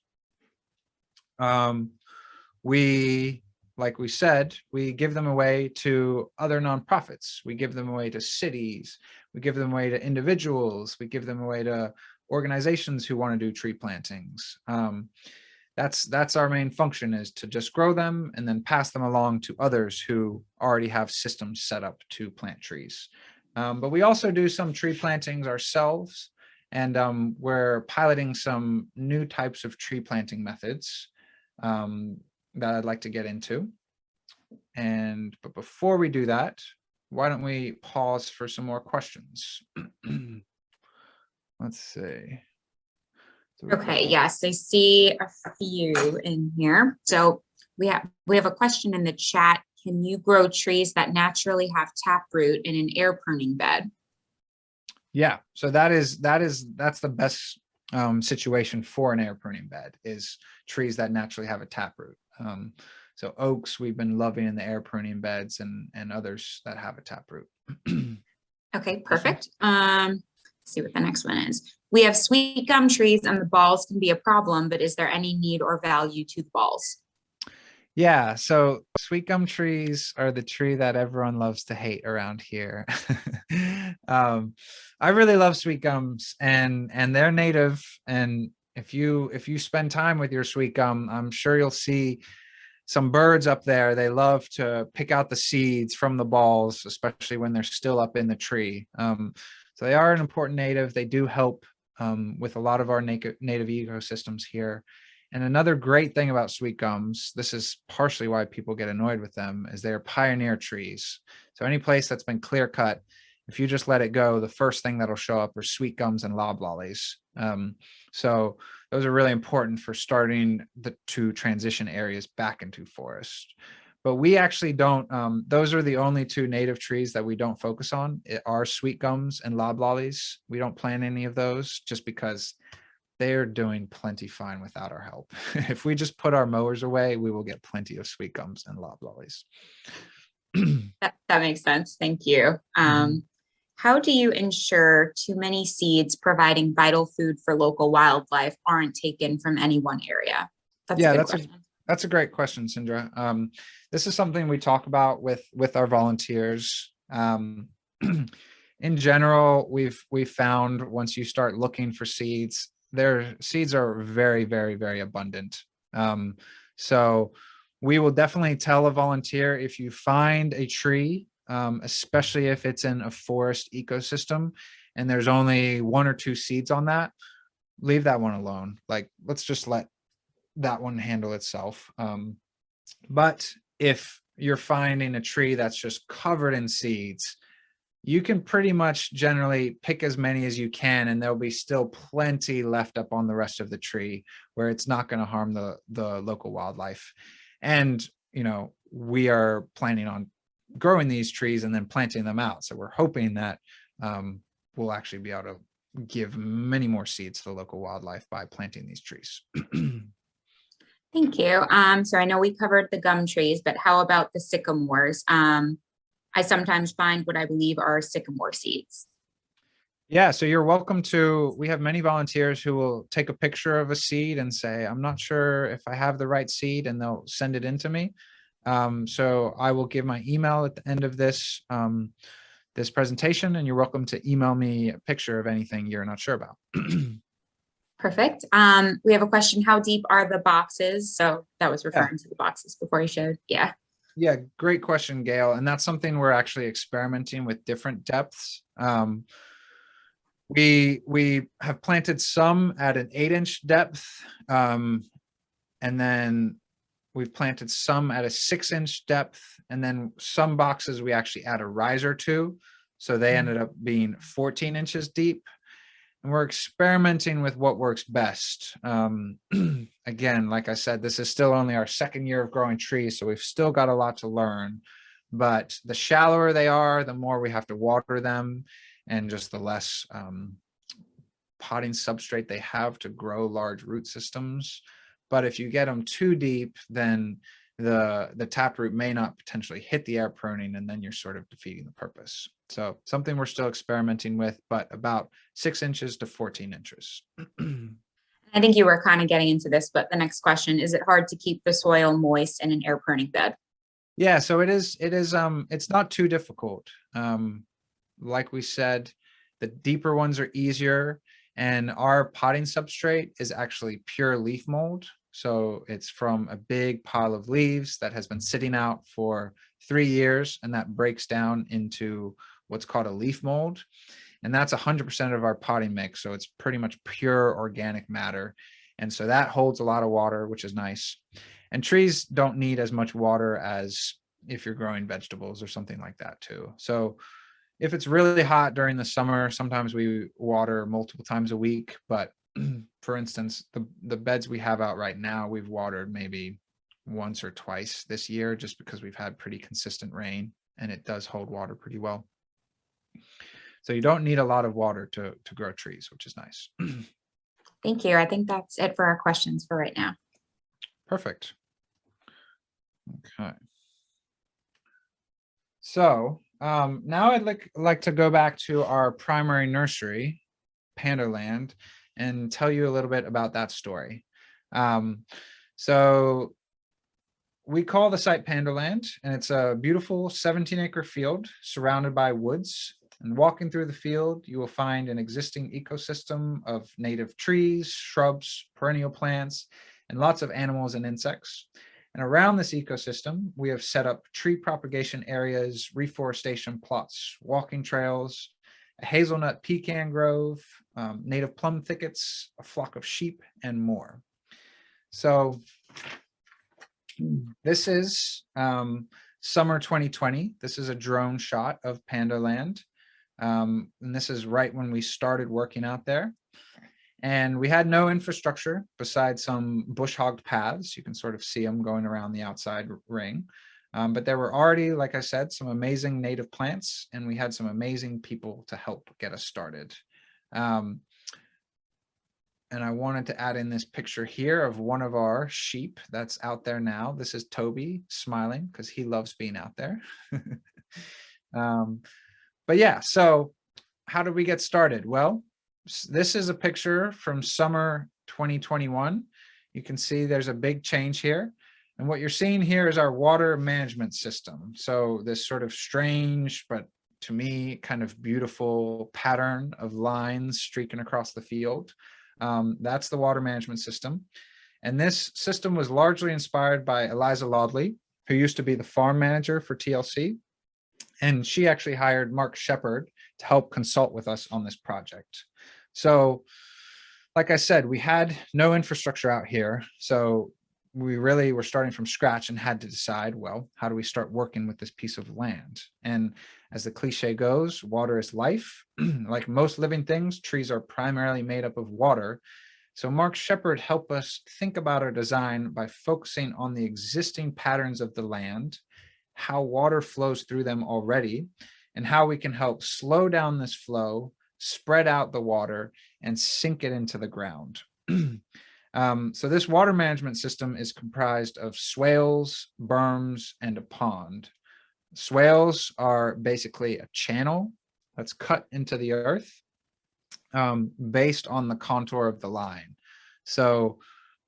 like we said, we give them away to other nonprofits. We give them away to cities. We give them away to individuals. We give them away to organizations who want to do tree plantings. That's our main function, is to just grow them and then pass them along to others who already have systems set up to plant trees. But we also do some tree plantings ourselves, and we're piloting some new types of tree planting methods that I'd like to get into. But before we do that, why don't we pause for some more questions? Let's see. Okay, yes, I see a few in here. So we have a question in the chat. Can you grow trees that naturally have taproot in an air pruning bed? Yeah, so that's the best situation for an air pruning bed, is trees that naturally have a taproot. So oaks, we've been loving in the air pruning beds, and others that have a taproot. Okay, perfect. Let's see what the next one is. We have sweet gum trees and the balls can be a problem, but is there any need or value to the balls? Yeah, so sweet gum trees are the tree that everyone loves to hate around here. I really love sweet gums, and they're native. And if you spend time with your sweet gum, I'm sure you'll see some birds up there. They love to pick out the seeds from the balls, especially when they're still up in the tree. So they are an important native. They do help with a lot of our native ecosystems here. And another great thing about sweet gums, this is partially why people get annoyed with them, is they're pioneer trees. So any place that's been clear cut, if you just let it go, the first thing that'll show up are sweet gums and loblollies. So those are really important for starting to transition areas back into forest. But we actually don't, those are the only two native trees that we don't focus on, are sweet gums and loblollies. We don't plant any of those just because they're doing plenty fine without our help. If we just put our mowers away, we will get plenty of sweet gums and loblollies. That makes sense. Thank you. How do you ensure too many seeds providing vital food for local wildlife aren't taken from any one area? That's a great question, Sindra. This is something we talk about with our volunteers. In general, we've found once you start looking for seeds, their seeds are very, very, very abundant. So we will definitely tell a volunteer, if you find a tree, especially if it's in a forest ecosystem and there's only 1 or 2 seeds on that, leave that one alone. Like, let's just let that one handle itself. But if you're finding a tree that's just covered in seeds, you can pretty much generally pick as many as you can, and there'll be still plenty left up on the rest of the tree where it's not going to harm the local wildlife. And, you know, we are planning on growing these trees and then planting them out. So we're hoping that we'll actually be able to give many more seeds to the local wildlife by planting these trees. Thank you. So I know we covered the gum trees, but how about the sycamores? I sometimes find what I believe are sycamore seeds. Yeah, so you're welcome to, we have many volunteers who will take a picture of a seed and say, I'm not sure if I have the right seed, and they'll send it in to me. So I will give my email at the end of this this presentation, and you're welcome to email me a picture of anything you're not sure about. Perfect. We have a question. How deep are the boxes? So that was referring to the boxes before you showed. Yeah. Yeah, great question, Gail. And that's something we're actually experimenting with, different depths. We have planted some at an 8-inch depth, and then we've planted some at a 6-inch depth, and then some boxes we actually add a riser to, so they ended up being 14 inches deep. And we're experimenting with what works best. Again, like I said, this is still only our 2nd year of growing trees, so we've still got a lot to learn. But the shallower they are, the more we have to water them, and just the less potting substrate they have to grow large root systems. But if you get them too deep, then the taproot may not potentially hit the air pruning, and then you're sort of defeating the purpose. So something we're still experimenting with, but about 6 inches to 14 inches. I think you were kind of getting into this, but the next question, is it hard to keep the soil moist in an air pruning bed? Yeah, so it's not too difficult. Like we said, the deeper ones are easier, and our potting substrate is actually pure leaf mold. So it's from a big pile of leaves that has been sitting out for 3 years, and that breaks down into what's called a leaf mold. And that's 100% of our potting mix. So it's pretty much pure organic matter. And so that holds a lot of water, which is nice. And trees don't need as much water as if you're growing vegetables or something like that too. So if it's really hot during the summer, sometimes we water multiple times a week. But for instance, the beds we have out right now, we've watered maybe once or twice this year, just because we've had pretty consistent rain and it does hold water pretty well. So you don't need a lot of water to grow trees, which is nice. Thank you. I think that's it for our questions for right now. Perfect. Okay. So now I'd like to go back to our primary nursery, Pandoland, and tell you a little bit about that story. So we call the site Pandoland, and it's a beautiful 17-acre field surrounded by woods. And walking through the field, you will find an existing ecosystem of native trees, shrubs, perennial plants, and lots of animals and insects. And around this ecosystem, we have set up tree propagation areas, reforestation plots, walking trails, a hazelnut pecan grove, native plum thickets, a flock of sheep, and more. So this is summer 2020. This is a drone shot of Pandoland. And this is right when we started working out there. And we had no infrastructure besides some bush-hogged paths. You can sort of see them going around the outside ring. But there were already, like I said, some amazing native plants, and we had some amazing people to help get us started. And I wanted to add in this picture here of one of our sheep that's out there now. This is Toby smiling because he loves being out there. But yeah, so how did we get started? Well, this is a picture from summer 2021. You can see there's a big change here. And what you're seeing here is our water management system. So this sort of strange, but to me, kind of beautiful pattern of lines streaking across the field. That's the water management system. And this system was largely inspired by Eliza Laudley, who used to be the farm manager for TLC. And she actually hired Mark Shepard to help consult with us on this project. So, like I said, we had no infrastructure out here. So we really were starting from scratch and had to decide, well, how do we start working with this piece of land? And as the cliche goes, water is life. Like most living things, trees are primarily made up of water. So Mark Shepard helped us think about our design by focusing on the existing patterns of the land, how water flows through them already, and how we can help slow down this flow, spread out the water, and sink it into the ground. So this water management system is comprised of swales, berms, and a pond. Swales are basically a channel that's cut into the earth based on the contour of the line. So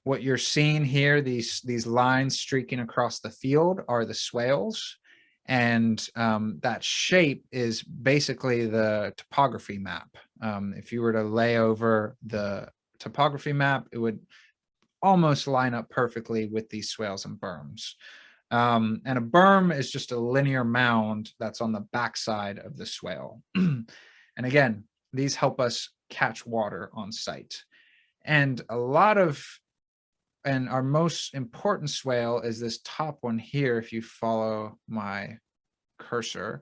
what you're seeing here, these lines streaking across the field are the swales. And that shape is basically the topography map. If you were to lay over the topography map, it would almost line up perfectly with these swales and berms. And a berm is just a linear mound that's on the backside of the swale. And again, these help us catch water on site. And our most important swale is this top one here, if you follow my cursor.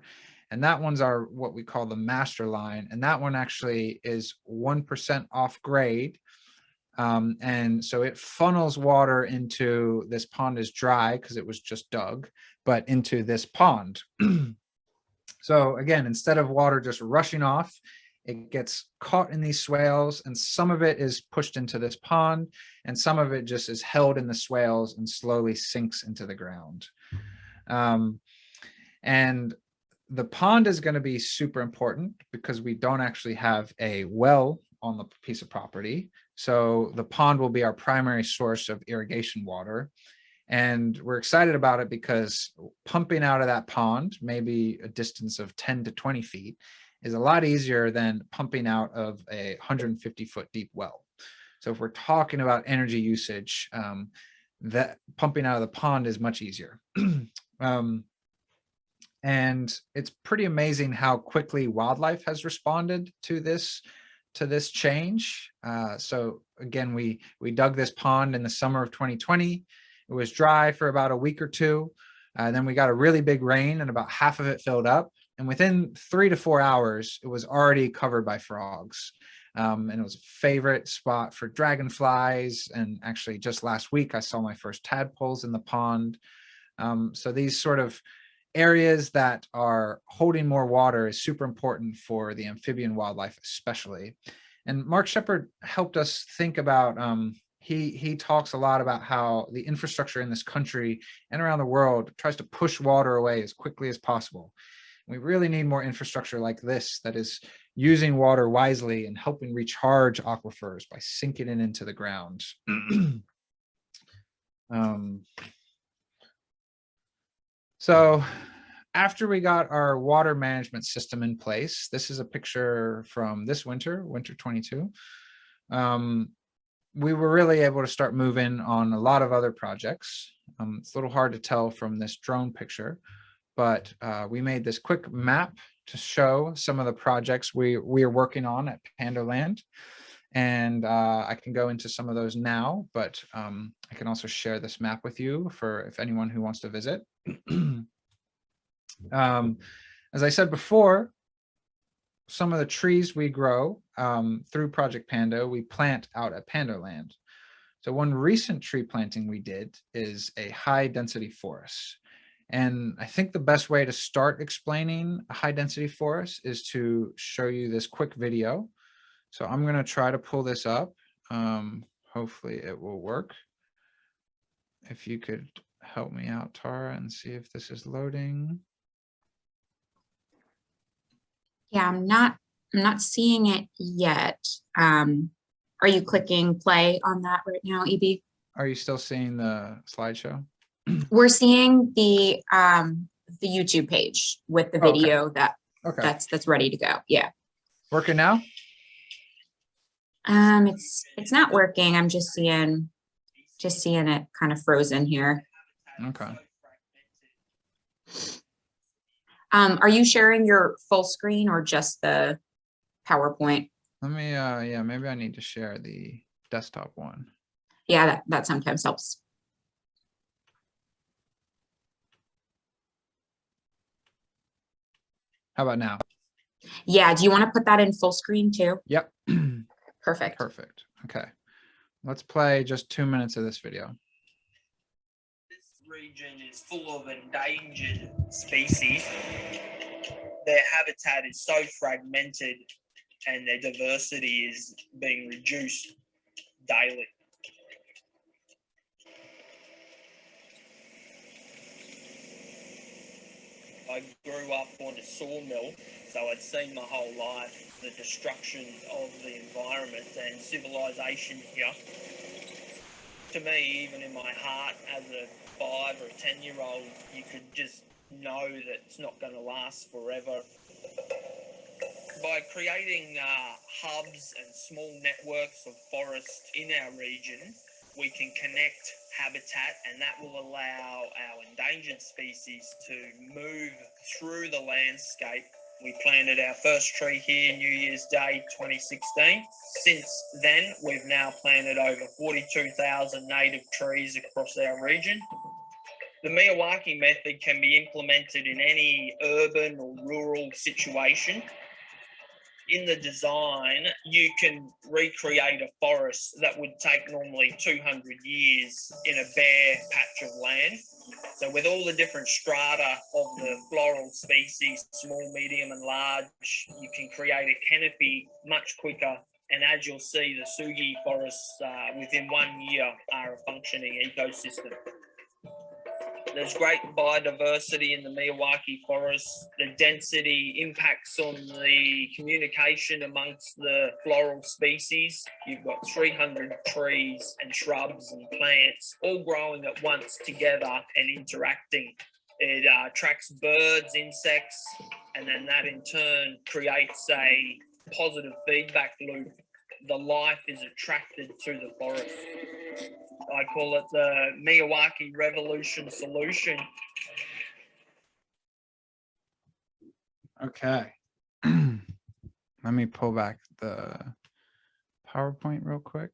And that one's what we call the master line. And that one actually is 1% off grade. And so it funnels water into this pond is dry because it was just dug, but into this pond. So again, instead of water just rushing off, it gets caught in these swales, and some of it is pushed into this pond, and some of it just is held in the swales and slowly sinks into the ground. And the pond is going to be super important because we don't actually have a well on the piece of property. So the pond will be our primary source of irrigation water. And we're excited about it because pumping out of that pond, maybe a distance of 10 to 20 feet, is a lot easier than pumping out of a 150-foot deep well. So if we're talking about energy usage, that pumping out of the pond is much easier. And it's pretty amazing how quickly wildlife has responded to this change. So again, we dug this pond in the summer of 2020. It was dry for about a week or two, Then we got a really big rain and about half of it filled up. And within 3 to 4 hours, it was already covered by frogs. And it was a favorite spot for dragonflies. And actually just last week, I saw my first tadpoles in the pond. So these sort of areas that are holding more water is super important for the amphibian wildlife, especially. And Mark Shepard helped us think about, he talks a lot about how the infrastructure in this country and around the world tries to push water away as quickly as possible. We really need more infrastructure like this that is using water wisely and helping recharge aquifers by sinking it into the ground. So after we got our water management system in place, this is a picture from this winter 22. We were really able to start moving on a lot of other projects. It's a little hard to tell from this drone picture, but we made this quick map to show some of the projects we are working on at Pando Land. And I can go into some of those now, but I can also share this map with you for if anyone who wants to visit. As I said before, some of the trees we grow through Project Pando, we plant out at Pando Land. So one recent tree planting we did is a high density forest. And I think the best way to start explaining a high density forest is to show you this quick video. So I'm going to try to pull this up. Hopefully it will work. If you could help me out, Tara, and see if this is loading. Yeah, I'm not seeing it yet. Are you clicking play on that right now, EB? Are you still seeing the slideshow? We're seeing the YouTube page with the video that's ready to go. Yeah. Working now? It's not working. I'm just seeing it kind of frozen here. Okay. Are you sharing your full screen or just the PowerPoint? Let me, yeah, maybe I need to share the desktop one. Yeah, that sometimes helps. How about now? Yeah, do you want to put that in full screen too? Yep. Perfect. Perfect. Okay. Let's play just 2 minutes of this video. This region is full of endangered species. Their habitat is so fragmented and their diversity is being reduced daily. I grew up on a sawmill, so I'd seen my whole life the destruction of the environment and civilization here. To me, even in my heart, as a 5 or 10-year-old, you could just know that it's not going to last forever. By creating hubs and small networks of forest in our region, we can connect habitat, and that will allow our endangered species to move through the landscape. We planted our first tree here New Year's Day 2016. Since then, we've now planted over 42,000 native trees across our region. The Miyawaki method can be implemented in any urban or rural situation. In the design, you can recreate a forest that would take normally 200 years in a bare patch of land. So with all the different strata of the floral species, small, medium and large, you can create a canopy much quicker. And as you'll see, the Sugi forests within 1 year are a functioning ecosystem. There's great biodiversity in the Miyawaki forest. The density impacts on the communication amongst the floral species. You've got 300 trees and shrubs and plants all growing at once together and interacting. It attracts birds, insects, and then that in turn creates a positive feedback loop. The life is attracted to the forest. I call it the Miyawaki Revolution solution. Okay. Let me pull back the PowerPoint real quick.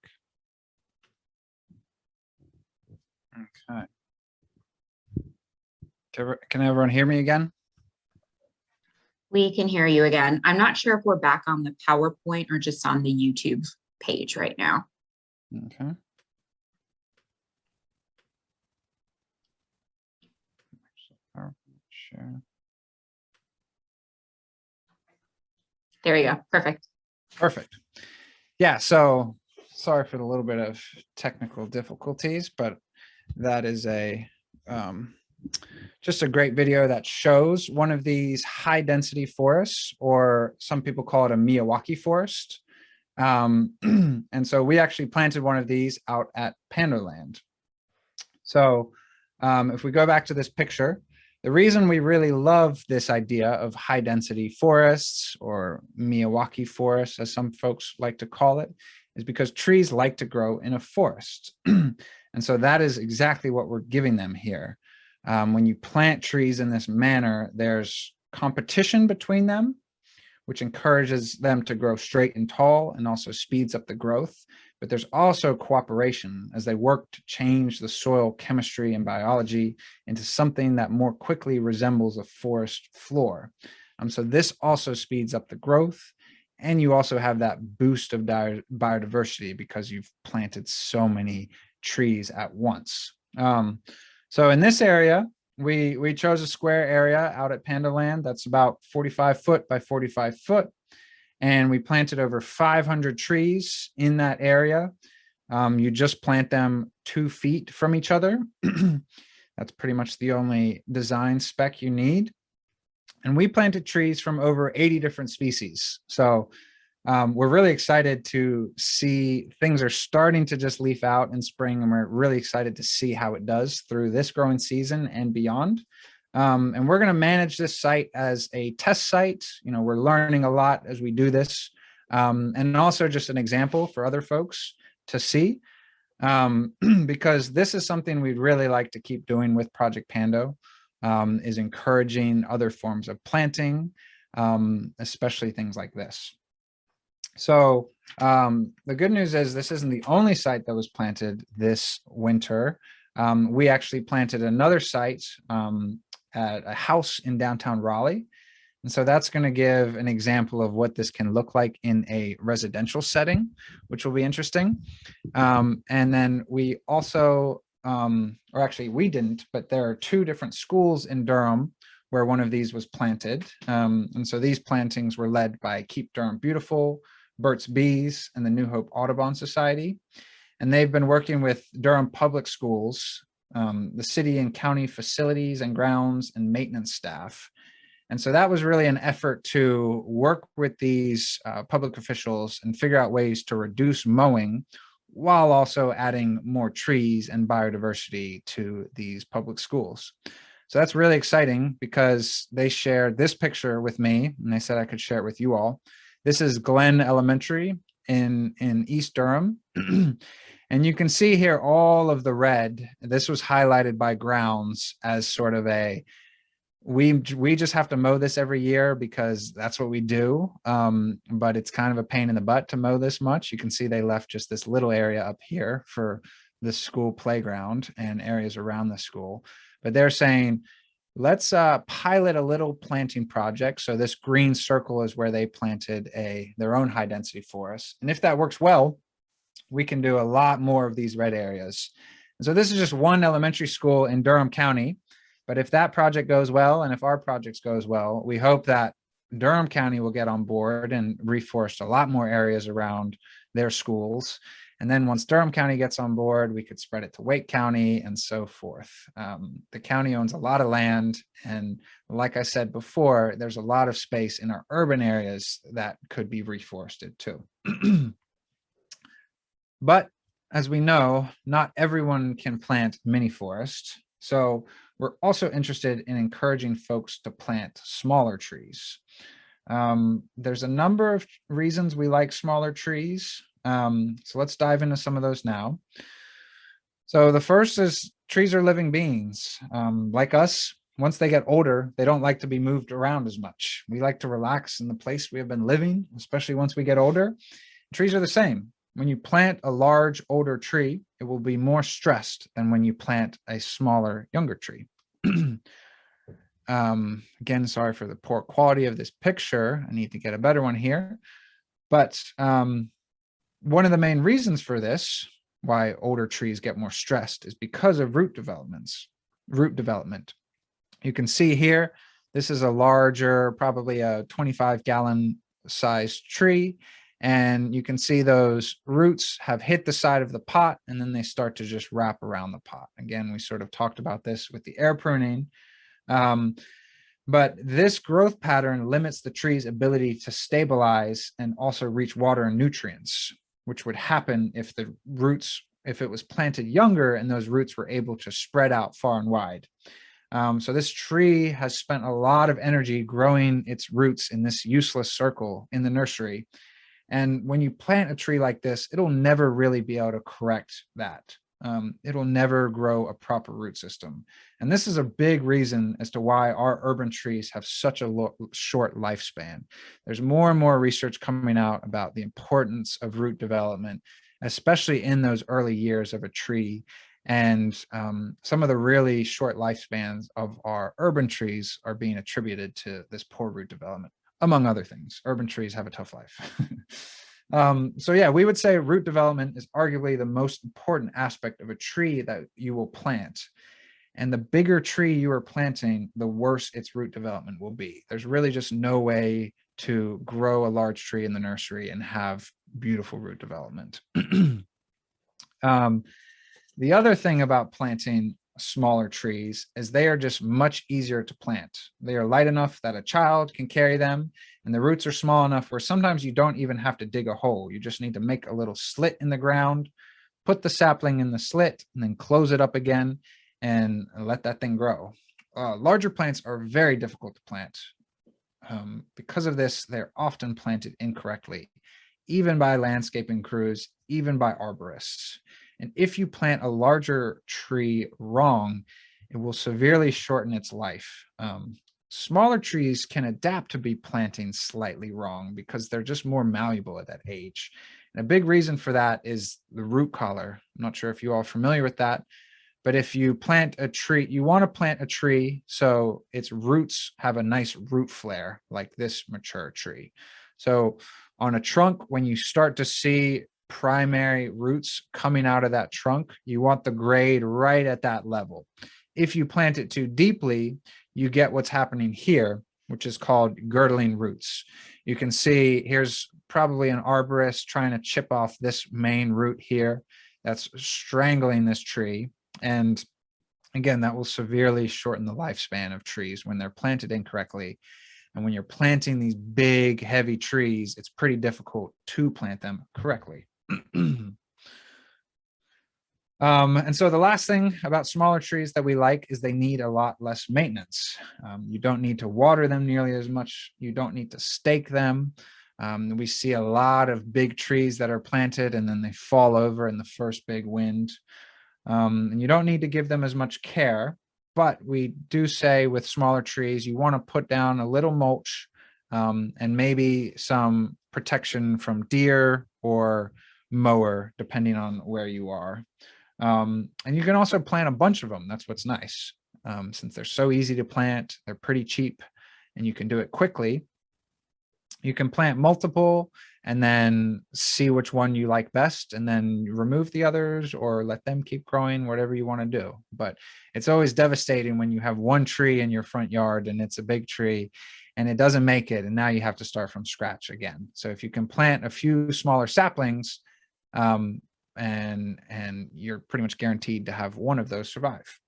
Okay. Can everyone hear me again? We can hear you again. I'm not sure if we're back on the PowerPoint or just on the YouTube page right now. Okay. Share. There you go. Perfect. Perfect. Yeah, so sorry for the little bit of technical difficulties, but that is a just a great video that shows one of these high density forests, or some people call it a Miyawaki forest. And so we actually planted one of these out at Pandoland. So if we go back to this picture, the reason we really love this idea of high density forests, or Miyawaki forests, as some folks like to call it, is because trees like to grow in a forest. And so that is exactly what we're giving them here. When you plant trees in this manner, there's competition between them, which encourages them to grow straight and tall and also speeds up the growth. But there's also cooperation as they work to change the soil chemistry and biology into something that more quickly resembles a forest floor. So this also speeds up the growth, and you also have that boost of biodiversity because you've planted so many trees at once. So in this area, we chose a square area out at Pandoland that's about 45 foot by 45 foot. And we planted over 500 trees in that area. You just plant them 2 feet from each other. That's pretty much the only design spec you need. And we planted trees from over 80 different species. So we're really excited to see things are starting to just leaf out in spring, and we're really excited to see how it does through this growing season and beyond. And we're going to manage this site as a test site. You know, we're learning a lot as we do this, and also just an example for other folks to see, because this is something we'd really like to keep doing with Project Pando, is encouraging other forms of planting, especially things like this. So the good news is this isn't the only site that was planted this winter. We actually planted another site at a house in downtown Raleigh. And so that's going to give an example of what this can look like in a residential setting, which will be interesting. And then we also, or actually we didn't, but there are 2 different schools in Durham where one of these was planted. And so these plantings were led by Keep Durham Beautiful, Burt's Bees, and the New Hope Audubon Society. And they've been working with Durham Public Schools, the city and county facilities and grounds and maintenance staff. And so that was really an effort to work with these public officials and figure out ways to reduce mowing while also adding more trees and biodiversity to these public schools. So that's really exciting because they shared this picture with me and they said I could share it with you all. This is Glen Elementary in East Durham. And you can see here all of the red. This was highlighted by grounds as sort of a, we just have to mow this every year because that's what we do. But it's kind of a pain in the butt to mow this much. You can see they left just this little area up here for the school playground and areas around the school. But they're saying, let's pilot a little planting project. So this green circle is where they planted their own high density forest. And if that works well, we can do a lot more of these red areas. And so this is just one elementary school in Durham County. But if that project goes well, and if our projects goes well, we hope that Durham County will get on board and reforest a lot more areas around their schools. And then once Durham County gets on board, we could spread it to Wake County and so forth. The county owns a lot of land. And like I said before, there's a lot of space in our urban areas that could be reforested too. But as we know, not everyone can plant mini forests. So we're also interested in encouraging folks to plant smaller trees. There's a number of reasons we like smaller trees. So let's dive into some of those now. So the first is trees are living beings. Like us, once they get older, they don't like to be moved around as much. We like to relax in the place we have been living, especially once we get older. Trees are the same. When you plant a large, older tree, it will be more stressed than when you plant a smaller, younger tree. Again, sorry for the poor quality of this picture. I need to get a better one here. But one of the main reasons for this, why older trees get more stressed, is because of root development. You can see here, this is a larger, probably a 25-gallon sized tree. And you can see those roots have hit the side of the pot, and then they start to just wrap around the pot. Again, we sort of talked about this with the air pruning. But this growth pattern limits the tree's ability to stabilize and also reach water and nutrients, which would happen if it was planted younger and those roots were able to spread out far and wide. So this tree has spent a lot of energy growing its roots in this useless circle in the nursery. And when you plant a tree like this, it'll never really be able to correct that. It'll never grow a proper root system. And this is a big reason as to why our urban trees have such a short lifespan. There's more and more research coming out about the importance of root development, especially in those early years of a tree. And some of the really short lifespans of our urban trees are being attributed to this poor root development, among other things. Urban trees have a tough life. So yeah, we would say root development is arguably the most important aspect of a tree that you will plant. And the bigger tree you are planting, the worse its root development will be. There's really just no way to grow a large tree in the nursery and have beautiful root development. The other thing about planting smaller trees is they are just much easier to plant. They are light enough that a child can carry them, and the roots are small enough where sometimes you don't even have to dig a hole. You just need to make a little slit in the ground, put the sapling in the slit, and then close it up again and let that thing grow. Larger plants are very difficult to plant. Because of this, they're often planted incorrectly, even by landscaping crews, even by arborists. And if you plant a larger tree wrong, it will severely shorten its life. Smaller trees can adapt to be planting slightly wrong because they're just more malleable at that age. And a big reason for that is the root collar. I'm not sure if you all are familiar with that, but if you plant a tree, you want to plant a tree so its roots have a nice root flare like this mature tree. So on a trunk, when you start to see primary roots coming out of that trunk, you want the grade right at that level. If you plant it too deeply, you get what's happening here, which is called girdling roots. You can see here's probably an arborist trying to chip off this main root here that's strangling this tree. And again, that will severely shorten the lifespan of trees when they're planted incorrectly. And when you're planting these big, heavy trees, it's pretty difficult to plant them correctly. And so the last thing about smaller trees that we like is they need a lot less maintenance. You don't need to water them nearly as much. You don't need to stake them. We see a lot of big trees that are planted and then they fall over in the first big wind. And you don't need to give them as much care. But we do say with smaller trees, you want to put down a little mulch and maybe some protection from deer or mower, depending on where you are. And you can also plant a bunch of them. That's what's nice. Since they're so easy to plant, they're pretty cheap, and you can do it quickly. You can plant multiple and then see which one you like best and then remove the others or let them keep growing, whatever you want to do. But it's always devastating when you have one tree in your front yard and it's a big tree and it doesn't make it, and now you have to start from scratch again. So if you can plant a few smaller saplings, and you're pretty much guaranteed to have one of those survive.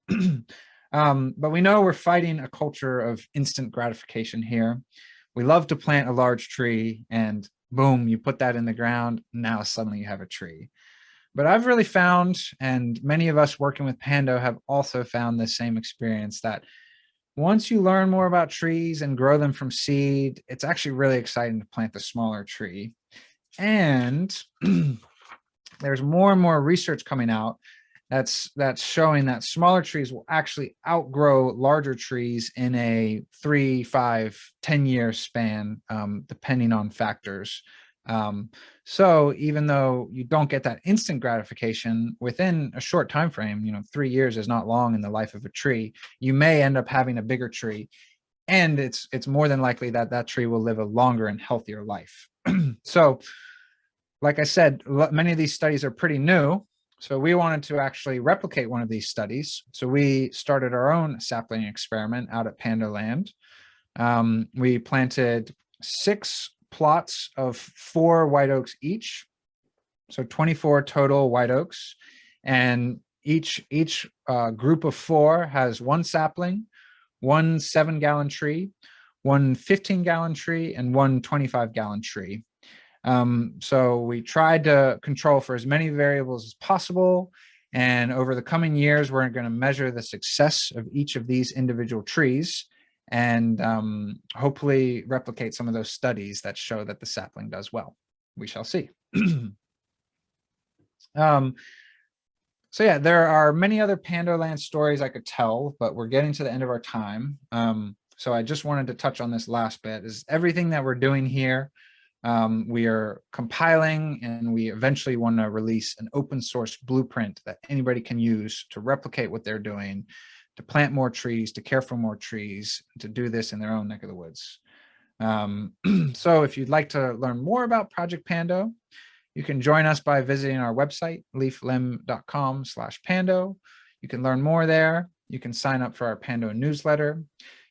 But we know we're fighting a culture of instant gratification here. We love to plant a large tree and boom, you put that in the ground, now suddenly you have a tree. But I've really found, and many of us working with Pando have also found the same experience, that once you learn more about trees and grow them from seed, it's actually really exciting to plant the smaller tree. And there's more and more research coming out that's showing that smaller trees will actually outgrow larger trees in a 3, 5, 10-year span, depending on factors. So even though you don't get that instant gratification within a short time frame, 3 years is not long in the life of a tree, you may end up having a bigger tree, and it's more than likely that that tree will live a longer and healthier life. So like I said, many of these studies are pretty new. So we wanted to actually replicate one of these studies. So we started our own sapling experiment out at Pando Land. We planted 6 plots of 4 white oaks each, so 24 total white oaks, and each group of 4 has 1 sapling, 1 7-gallon tree, 1 15-gallon tree, and 1 25-gallon tree. So we tried to control for as many variables as possible, and over the coming years we're going to measure the success of each of these individual trees and hopefully replicate some of those studies that show that the sapling does well. We shall see. So yeah, there are many other Pando Land stories I could tell, but we're getting to the end of our time. So I just wanted to touch on this last bit. Is everything that we're doing here, we are compiling, and we eventually want to release an open source blueprint that anybody can use to replicate what they're doing, to plant more trees, to care for more trees, to do this in their own neck of the woods. So if you'd like to learn more about Project Pando, you can join us by visiting our website, leaflim.com/Pando. You can learn more there. You can sign up for our Pando newsletter.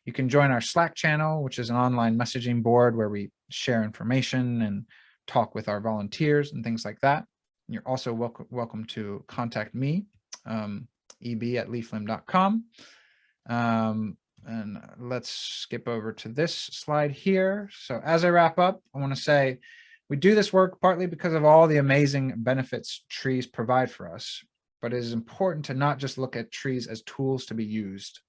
You can join our Slack channel, which is an online messaging board where we share information and talk with our volunteers and things like that. You're also welcome to contact me, eb@leaflim.com. And let's skip over to this slide here. So as I wrap up, I want to say we do this work partly because of all the amazing benefits trees provide for us, but it is important to not just look at trees as tools to be used.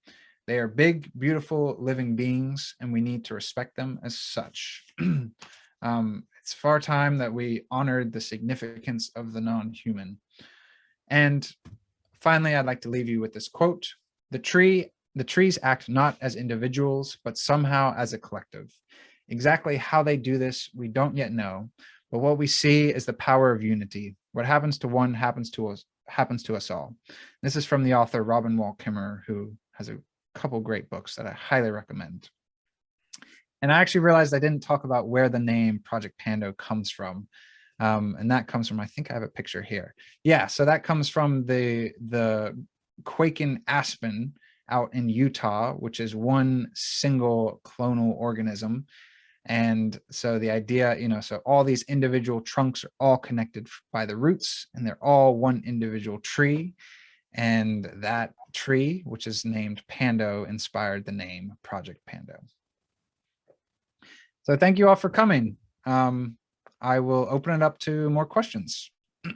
They are big, beautiful, living beings, and we need to respect them as such. It's far time that we honored the significance of the non-human. And finally, I'd like to leave you with this quote: the trees act not as individuals, but somehow as a collective. Exactly how they do this, we don't yet know, but what we see is the power of unity. What happens to one happens to us all. This is from the author Robin Wall Kimmerer, who has a couple great books that I highly recommend. And I actually realized I didn't talk about where the name Project Pando comes from. And that comes from, I think I have a picture here. Yeah, so that comes from the Quaking aspen out in Utah, which is one single clonal organism. And so the idea, so all these individual trunks are all connected by the roots, and they're all one individual tree. And that tree, which is named Pando, inspired the name Project Pando. So thank you all for coming. I will open it up to more questions.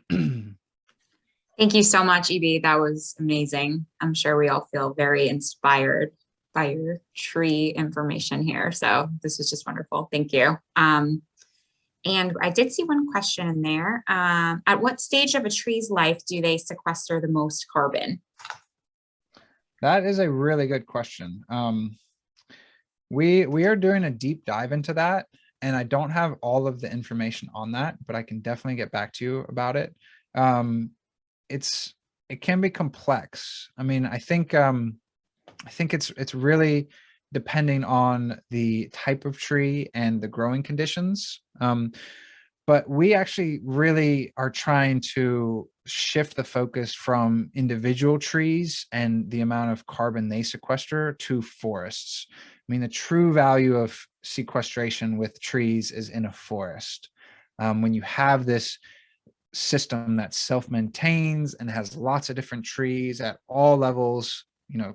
Thank you so much, EB. That was amazing. I'm sure we all feel very inspired by your tree information here. So this was just wonderful. Thank you. And I did see one question in there. At what stage of a tree's life do they sequester the most carbon? That is a really good question. We are doing a deep dive into that, and I don't have all of the information on that, but I can definitely get back to you about it. It can be complex. I mean, I think it's really depending on the type of tree and the growing conditions. But we actually really are trying to shift the focus from individual trees and the amount of carbon they sequester to forests. I mean, the true value of sequestration with trees is in a forest. When you have this system that self-maintains and has lots of different trees at all levels,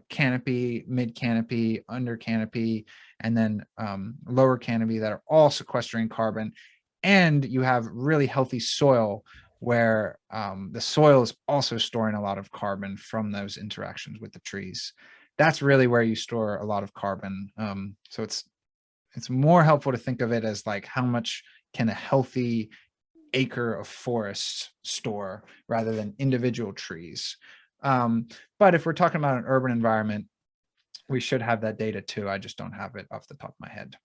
canopy, mid canopy, under canopy, and then lower canopy, that are all sequestering carbon. And you have really healthy soil where the soil is also storing a lot of carbon from those interactions with the trees. That's really where you store a lot of carbon. So it's more helpful to think of it as like, how much can a healthy acre of forest store rather than individual trees. But if we're talking about an urban environment, we should have that data too. I just don't have it off the top of my head.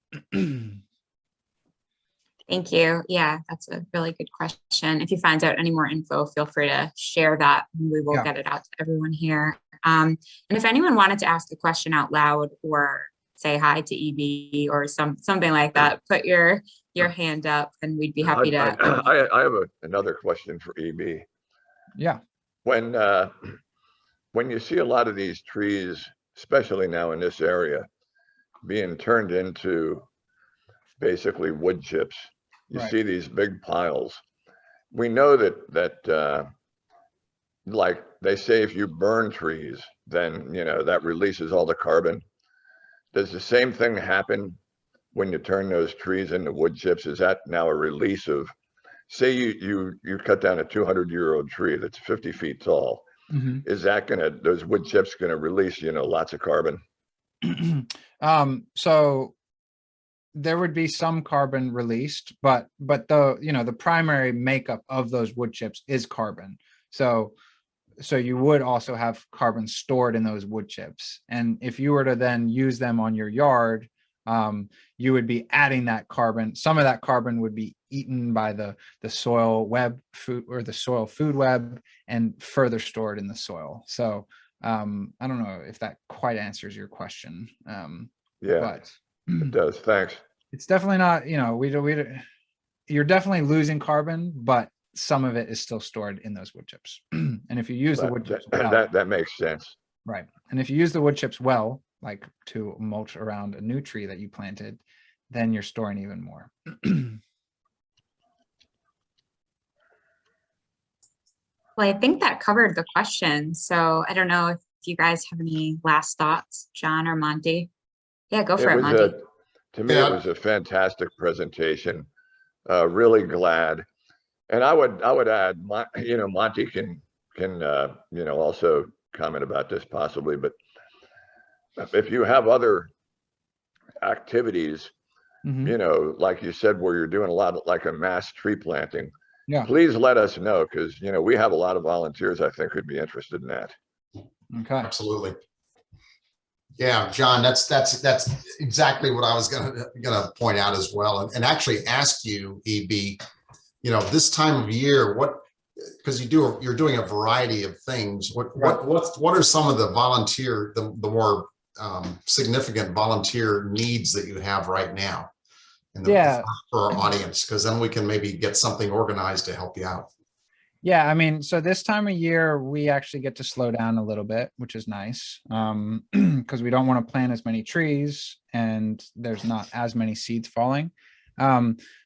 Thank you. Yeah, that's a really good question. If you find out any more info, feel free to share that and we will get it out to everyone here. And if anyone wanted to ask a question out loud or say hi to EB or something like that, put your hand up and we'd be happy to. I have another question for EB. Yeah. When you see a lot of these trees, especially now in this area, being turned into basically wood chips, you see these big piles. We know that like they say, if you burn trees, then that releases all the carbon. Does the same thing happen when you turn those trees into wood chips? Is that now a release of, say you cut down a 200-year-old tree that's 50 feet tall? Is that those wood chips gonna release lots of carbon? So there would be some carbon released, but the primary makeup of those wood chips is carbon. So you would also have carbon stored in those wood chips. And if you were to then use them on your yard, you would be adding that carbon. Some of that carbon would be eaten by the soil web food or the soil food web and further stored in the soil. So I don't know if that quite answers your question. Yeah, but it does. Thanks. It's definitely not, you're definitely losing carbon, but some of it is still stored in those wood chips. And if you use the wood chips that makes sense. Right. And if you use the wood chips well, like to mulch around a new tree that you planted, then you're storing even more. Well, I think that covered the question. So I don't know if you guys have any last thoughts, John or Monty. Yeah, go for it, Monty. To me, it was a fantastic presentation. Really glad. And I would add, Monty can also comment about this possibly, but if you have other activities, like you said, where you're doing a lot of like a mass tree planting, please let us know, because we have a lot of volunteers I think would be interested in that. Okay. Absolutely. Yeah, John, that's exactly what I was gonna point out as well, and actually ask you, EB, this time of year, because you're doing a variety of things. What are some of the more significant volunteer needs that you have right now for our audience? Because then we can maybe get something organized to help you out. Yeah, I mean, so this time of year, we actually get to slow down a little bit, which is nice, because we don't want to plant as many trees and there's not as many seeds falling.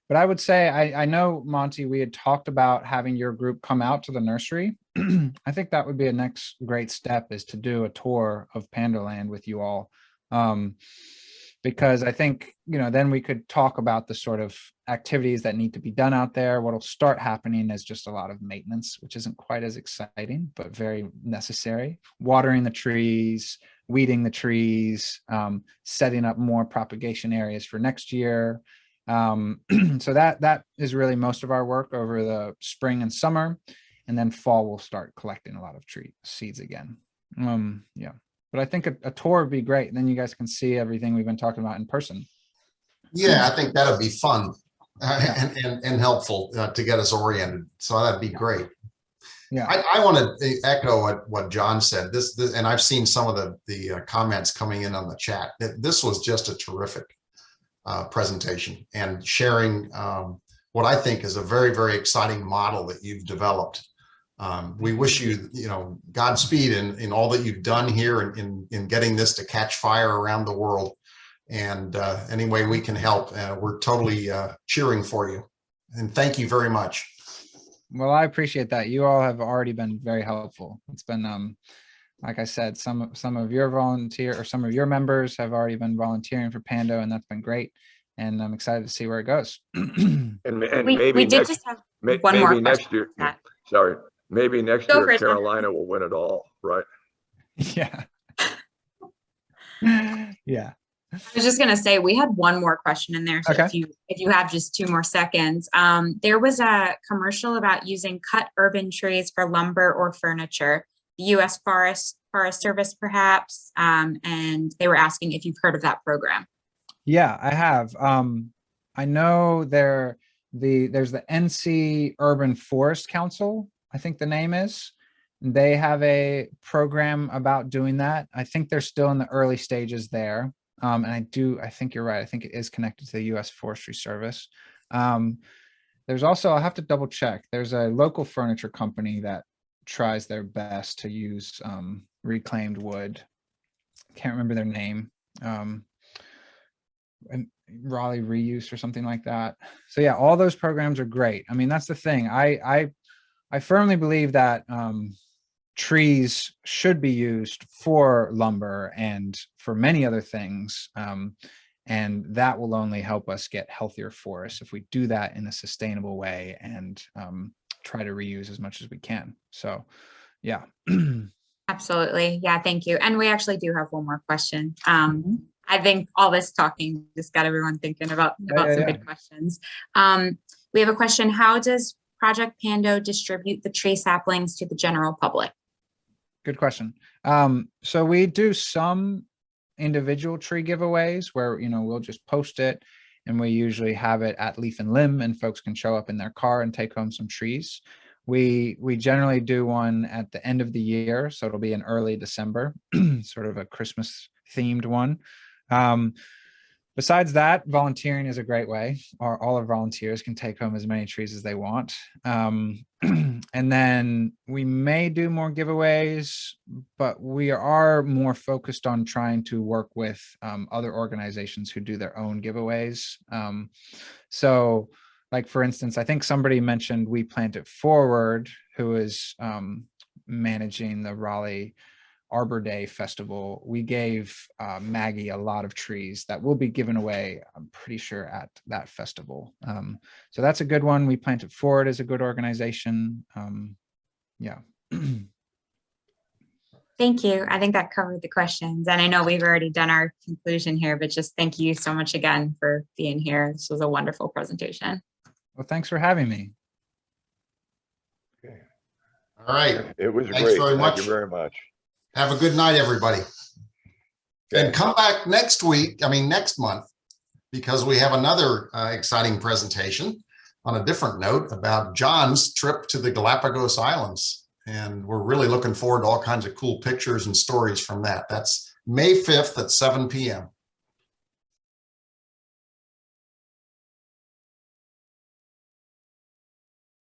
But I would say, I know, Monty, we had talked about having your group come out to the nursery. I think that would be a next great step, is to do a tour of Pandoland with you all. Because I think, then we could talk about the sort of activities that need to be done out there. What'll start happening is just a lot of maintenance, which isn't quite as exciting, but very necessary. Watering the trees, weeding the trees, setting up more propagation areas for next year. So that is really most of our work over the spring and summer, and then fall we'll start collecting a lot of tree seeds again. Yeah, but I think a tour would be great. Then you guys can see everything we've been talking about in person. Yeah, I think that'd be fun and helpful to get us oriented. So that'd be great. Yeah, I want to echo what John said. This, and I've seen some of the comments coming in on the chat. This was just a terrific presentation, and sharing what I think is a very, very exciting model that you've developed. We wish you, Godspeed in all that you've done here in getting this to catch fire around the world. And any way we can help, we're totally cheering for you. And thank you very much. Well, I appreciate that. You all have already been very helpful. It's been, like I said, some of your members have already been volunteering for Pando, and that's been great. And I'm excited to see where it goes. and we maybe did just have one more next year. Sorry, maybe next Go year Carolina will win it all, right? Yeah. Yeah. I was just gonna say, we had one more question in there. So Okay. if you have just 2 more seconds, there was a commercial about using cut urban trees for lumber or furniture. The U.S. Forest Service, perhaps, and they were asking if you've heard of that program. Yeah, I have. I know there's the NC Urban Forest Council, I think the name is. They have a program about doing that. I think they're still in the early stages there. And I think you're right. I think it is connected to the U.S. Forestry Service. There's also, I'll have to double check. There's a local furniture company that tries their best to use reclaimed wood. Can't remember their name. And Raleigh Reuse or something like that. So yeah, all those programs are great. I mean, that's the thing. I firmly believe that trees should be used for lumber and for many other things. And that will only help us get healthier forests if we do that in a sustainable way and try to reuse as much as we can. So yeah. Absolutely. Yeah, thank you. And we actually do have one more question. I think all this talking just got everyone thinking about some good questions. We have a question. How does Project Pando distribute the tree saplings to the general public? Good question. So we do some individual tree giveaways where, we'll just post it, and we usually have it at Leaf and Limb, and folks can show up in their car and take home some trees. We generally do one at the end of the year, so it'll be in early December, sort of a Christmas themed one. Besides that, volunteering is a great way. All our volunteers can take home as many trees as they want. And then we may do more giveaways, but we are more focused on trying to work with other organizations who do their own giveaways. So like, for instance, I think somebody mentioned We Plant It Forward, who is managing the Raleigh Arbor Day Festival. We gave Maggie a lot of trees that will be given away, I'm pretty sure, at that festival. So that's a good one. We Plant It Forward is a good organization. Yeah. Thank you. I think that covered the questions. And I know we've already done our conclusion here, but just thank you so much again for being here. This was a wonderful presentation. Well, thanks for having me. Okay. All right. It was Thanks great. very much. Thank you very much. Have a good night, everybody. Okay. And come back next month, because we have another exciting presentation on a different note about John's trip to the Galapagos Islands. And we're really looking forward to all kinds of cool pictures and stories from that. That's May 5th at 7 p.m.